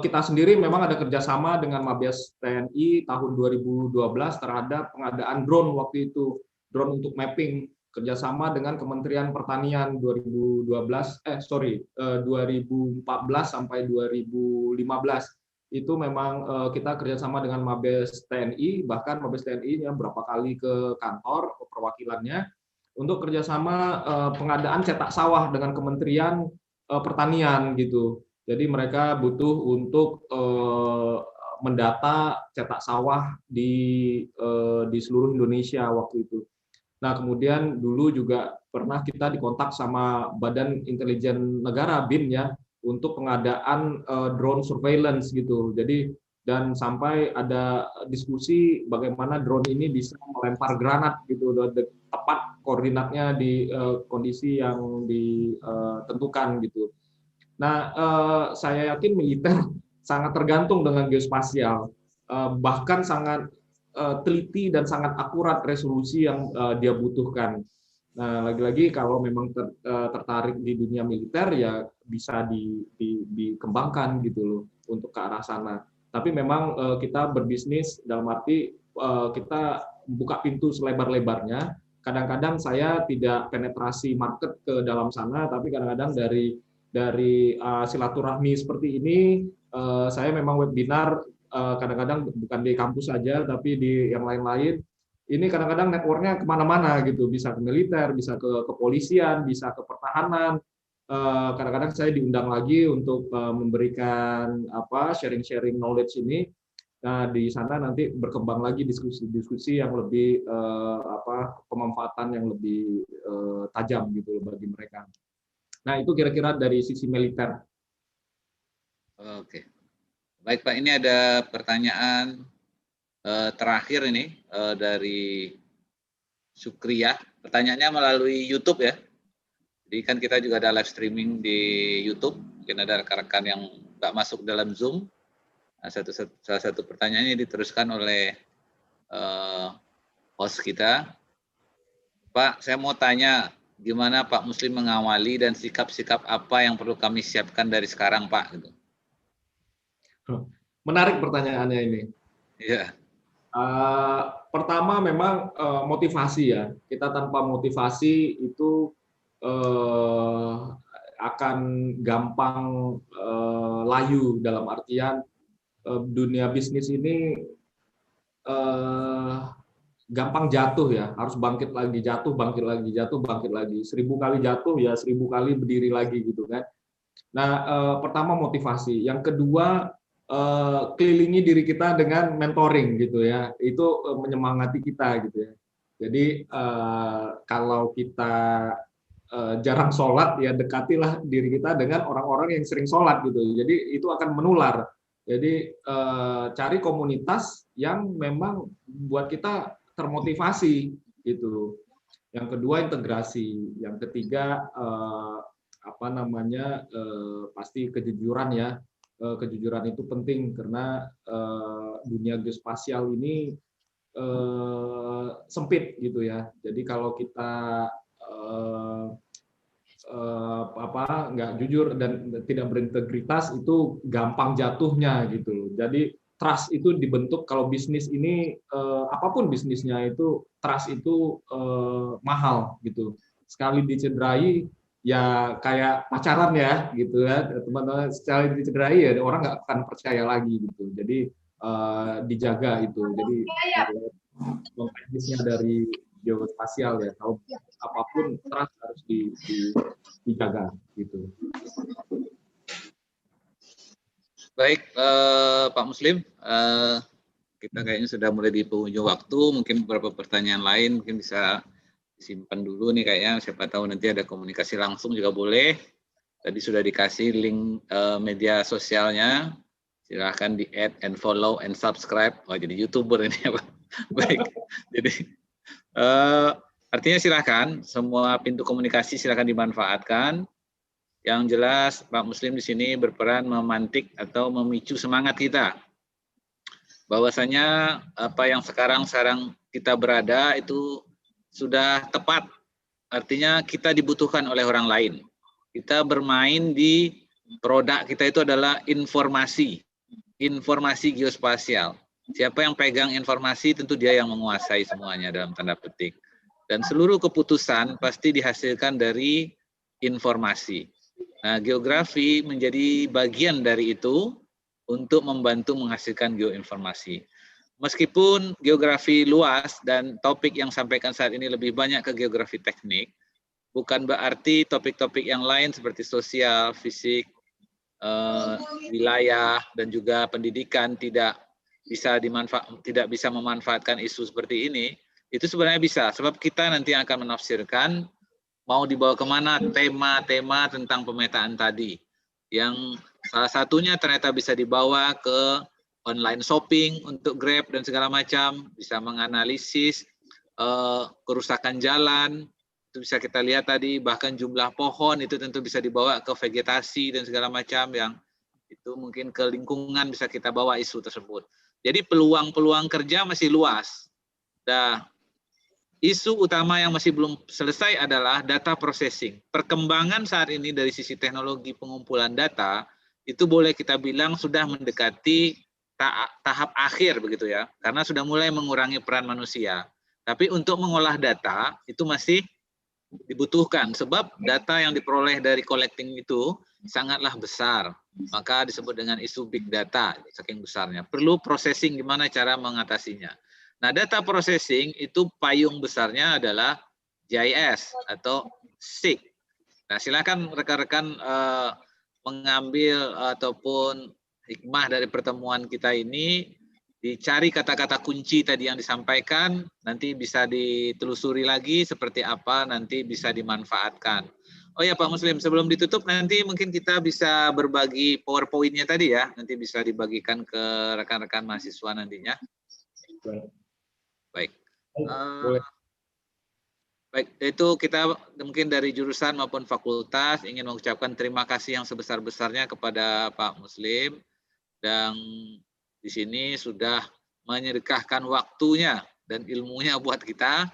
kita sendiri memang ada kerjasama dengan Mabes TNI tahun 2012 terhadap pengadaan drone waktu itu, drone untuk mapping, kerjasama dengan Kementerian Pertanian 2014 sampai 2015. Itu memang kita kerjasama dengan Mabes TNI, bahkan Mabes TNI yang berapa kali ke kantor perwakilannya untuk kerjasama pengadaan cetak sawah dengan Kementerian Pertanian gitu. Jadi mereka butuh untuk mendata cetak sawah di seluruh Indonesia waktu itu. Nah, kemudian dulu juga pernah kita dikontak sama Badan Intelijen Negara BIN ya untuk pengadaan drone surveillance gitu. Jadi dan sampai ada diskusi bagaimana drone ini bisa melempar granat gitu, tepat koordinatnya di kondisi yang ditentukan gitu. Nah, saya yakin militer sangat tergantung dengan geospasial, bahkan sangat teliti dan sangat akurat resolusi yang dia butuhkan. Nah, lagi-lagi kalau memang tertarik di dunia militer ya bisa dikembangkan gitu loh untuk ke arah sana. Tapi memang kita berbisnis dalam arti kita buka pintu selebar-lebarnya. Kadang-kadang saya tidak penetrasi market ke dalam sana, tapi kadang-kadang dari silaturahmi seperti ini, saya memang webinar kadang-kadang bukan di kampus saja, tapi di yang lain-lain. Ini kadang-kadang networknya kemana-mana gitu, bisa ke militer, bisa ke kepolisian, bisa ke pertahanan. Kadang-kadang saya diundang lagi untuk memberikan sharing-sharing knowledge ini. Nah, di sana nanti berkembang lagi diskusi-diskusi yang lebih pemanfaatan yang lebih tajam gitu bagi mereka. Nah, itu kira-kira dari sisi militer. Oke. Baik Pak, ini ada pertanyaan terakhir ini dari Sukriyah. Pertanyaannya melalui YouTube ya. Jadi kan kita juga ada live streaming di YouTube. Mungkin ada rekan-rekan yang nggak masuk dalam Zoom. Nah, salah satu pertanyaannya diteruskan oleh host kita. Pak, saya mau tanya, gimana Pak Muslim mengawali dan sikap-sikap apa yang perlu kami siapkan dari sekarang, Pak? Gitu. Menarik pertanyaannya ini. Iya. Pertama memang motivasi ya. Kita tanpa motivasi itu akan gampang layu, dalam artian dunia bisnis ini gampang jatuh ya, harus bangkit lagi, jatuh, bangkit lagi, jatuh, bangkit lagi. 1000 kali jatuh ya 1000 kali berdiri lagi gitu kan. Nah, pertama motivasi, yang kedua kelilingi diri kita dengan mentoring gitu ya, itu menyemangati kita gitu ya. Jadi kalau kita jarang sholat ya dekatilah diri kita dengan orang-orang yang sering sholat gitu. Jadi itu akan menular. Jadi cari komunitas yang memang buat kita termotivasi gitu. Yang kedua integrasi, yang ketiga pasti kejujuran ya. Kejujuran itu penting karena dunia geospasial ini sempit gitu ya. Jadi kalau kita nggak jujur dan tidak berintegritas itu gampang jatuhnya gitu. Jadi trust itu dibentuk kalau bisnis ini apapun bisnisnya itu trust itu mahal gitu. Sekali dicederai ya kayak pacaran ya gitu ya teman-teman, sekali dicederai ya orang nggak akan percaya lagi gitu. Jadi dijaga itu. Jadi konteksnya dari geospasial ya, kalau apapun trust harus dijaga gitu. Baik, Pak Muslim, kita kayaknya sudah mulai di penghujung waktu. Mungkin beberapa pertanyaan lain mungkin bisa disimpan dulu nih kayaknya. Siapa tahu nanti ada komunikasi langsung juga boleh. Tadi sudah dikasih link media sosialnya. Silahkan di add and follow and subscribe. Oh jadi YouTuber ini ya Pak. Baik. Jadi artinya silahkan semua pintu komunikasi silahkan dimanfaatkan. Yang jelas Pak Muslim di sini berperan memantik atau memicu semangat kita. Bahwasanya apa yang sekarang kita berada itu sudah tepat. Artinya kita dibutuhkan oleh orang lain. Kita bermain di produk kita itu adalah informasi geospasial. Siapa yang pegang informasi tentu dia yang menguasai semuanya dalam tanda petik. Dan seluruh keputusan pasti dihasilkan dari informasi. Nah, geografi menjadi bagian dari itu untuk membantu menghasilkan geoinformasi. Meskipun geografi luas dan topik yang sampaikan saat ini lebih banyak ke geografi teknik, bukan berarti topik-topik yang lain seperti sosial, fisik, wilayah, dan juga pendidikan tidak bisa memanfaatkan isu seperti ini. Itu sebenarnya bisa, sebab kita nanti akan menafsirkan mau dibawa kemana tema-tema tentang pemetaan tadi. Yang salah satunya ternyata bisa dibawa ke online shopping untuk Grab dan segala macam, bisa menganalisis kerusakan jalan, itu bisa kita lihat tadi, bahkan jumlah pohon itu tentu bisa dibawa ke vegetasi dan segala macam yang itu mungkin ke lingkungan bisa kita bawa isu tersebut. Jadi peluang-peluang kerja masih luas. Nah, isu utama yang masih belum selesai adalah data processing. Perkembangan saat ini dari sisi teknologi pengumpulan data itu boleh kita bilang sudah mendekati tahap akhir begitu ya, karena sudah mulai mengurangi peran manusia. Tapi untuk mengolah data itu masih dibutuhkan sebab data yang diperoleh dari collecting itu sangatlah besar. Maka disebut dengan isu big data saking besarnya. Perlu processing gimana cara mengatasinya. Nah, data processing itu payung besarnya adalah GIS atau SIG. Nah, silakan rekan-rekan mengambil ataupun hikmah dari pertemuan kita ini, dicari kata-kata kunci tadi yang disampaikan, nanti bisa ditelusuri lagi seperti apa nanti bisa dimanfaatkan. Oh ya Pak Muslim, sebelum ditutup nanti mungkin kita bisa berbagi PowerPoint-nya tadi ya, nanti bisa dibagikan ke rekan-rekan mahasiswa nantinya. Baik. Baik, itu kita mungkin dari jurusan maupun fakultas ingin mengucapkan terima kasih yang sebesar-besarnya kepada Pak Muslim dan di sini sudah menyedekahkan waktunya dan ilmunya buat kita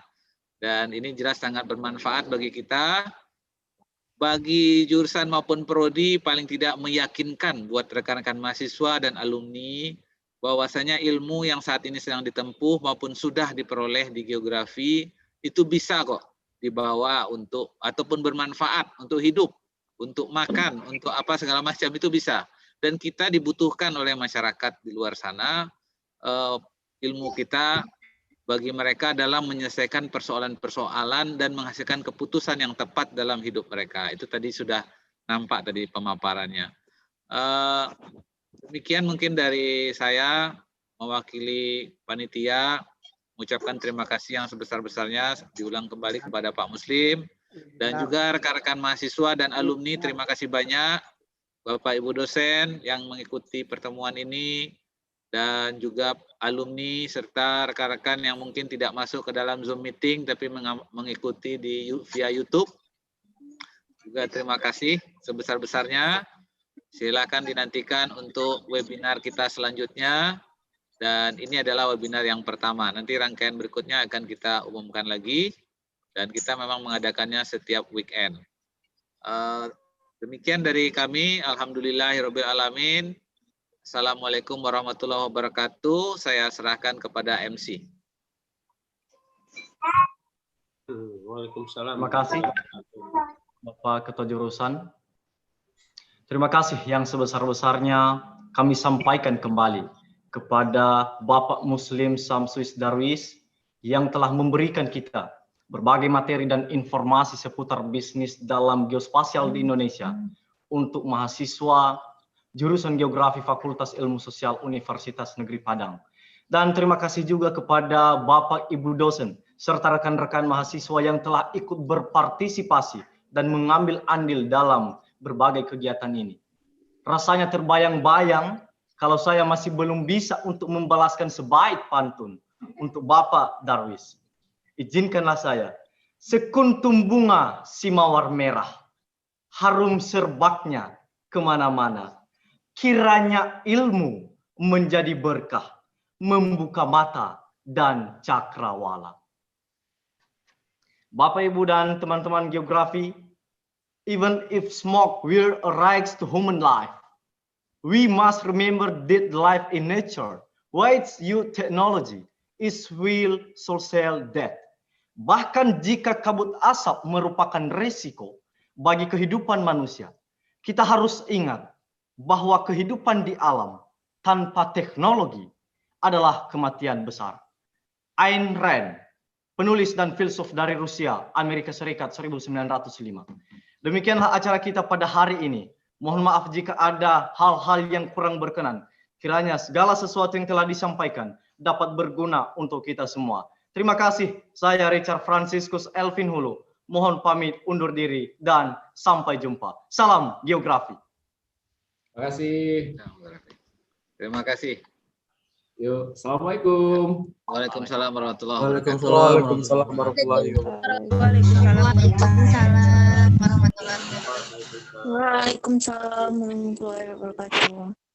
dan ini jelas sangat bermanfaat bagi kita. Bagi jurusan maupun prodi paling tidak meyakinkan buat rekan-rekan mahasiswa dan alumni bahwasanya ilmu yang saat ini sedang ditempuh maupun sudah diperoleh di geografi itu bisa kok dibawa untuk ataupun bermanfaat untuk hidup untuk makan, untuk apa segala macam itu bisa. Dan kita dibutuhkan oleh masyarakat di luar sana, ilmu kita bagi mereka dalam menyelesaikan persoalan-persoalan dan menghasilkan keputusan yang tepat dalam hidup mereka. Itu tadi sudah nampak tadi pemaparannya. Demikian mungkin dari saya mewakili panitia, mengucapkan terima kasih yang sebesar-besarnya diulang kembali kepada Pak Muslim dan juga rekan-rekan mahasiswa dan alumni. Terima kasih banyak Bapak Ibu dosen yang mengikuti pertemuan ini dan juga alumni serta rekan-rekan yang mungkin tidak masuk ke dalam Zoom meeting tapi mengikuti via YouTube. Juga terima kasih sebesar-besarnya. Silakan dinantikan untuk webinar kita selanjutnya. Dan ini adalah webinar yang pertama. Nanti rangkaian berikutnya akan kita umumkan lagi. Dan kita memang mengadakannya setiap weekend. Demikian dari kami. Alhamdulillahirabbil alamin. Assalamualaikum warahmatullahi wabarakatuh. Saya serahkan kepada MC. Waalaikumsalam. Terima kasih Bapak Ketua Jurusan. Terima kasih yang sebesar-besarnya kami sampaikan kembali kepada Bapak Muslim Samsuis Darwis yang telah memberikan kita berbagai materi dan informasi seputar bisnis dalam geospasial di Indonesia untuk mahasiswa jurusan Geografi Fakultas Ilmu Sosial Universitas Negeri Padang. Dan terima kasih juga kepada Bapak Ibu dosen serta rekan-rekan mahasiswa yang telah ikut berpartisipasi dan mengambil andil dalam berbagai kegiatan ini. Rasanya terbayang-bayang kalau saya masih belum bisa untuk membalaskan sebaik pantun untuk Bapak Darwis. Izinkanlah saya, sekuntum bunga si mawar merah, harum serbaknya kemana-mana. Kiranya ilmu menjadi berkah, membuka mata dan cakrawala. Bapak, Ibu, dan teman-teman geografi, even if smoke will arise to human life, we must remember that life in nature, which you technology, is will social death. Bahkan jika kabut asap merupakan risiko bagi kehidupan manusia, kita harus ingat bahwa kehidupan di alam tanpa teknologi adalah kematian besar. Ayn Rand, penulis dan filsuf dari Rusia, Amerika Serikat 1905. Demikianlah acara kita pada hari ini. Mohon maaf jika ada hal-hal yang kurang berkenan. Kiranya segala sesuatu yang telah disampaikan dapat berguna untuk kita semua. Terima kasih. Saya Richard Franciscus Elvin Hulu. Mohon pamit undur diri dan sampai jumpa. Salam geografi. Terima kasih. Terima kasih. Yuk, assalamualaikum. Waalaikumsalam warahmatullahi wabarakatuh. Waalaikumsalam warahmatullahi wabarakatuh. Waalaikumsalam warahmatullahi wabarakatuh.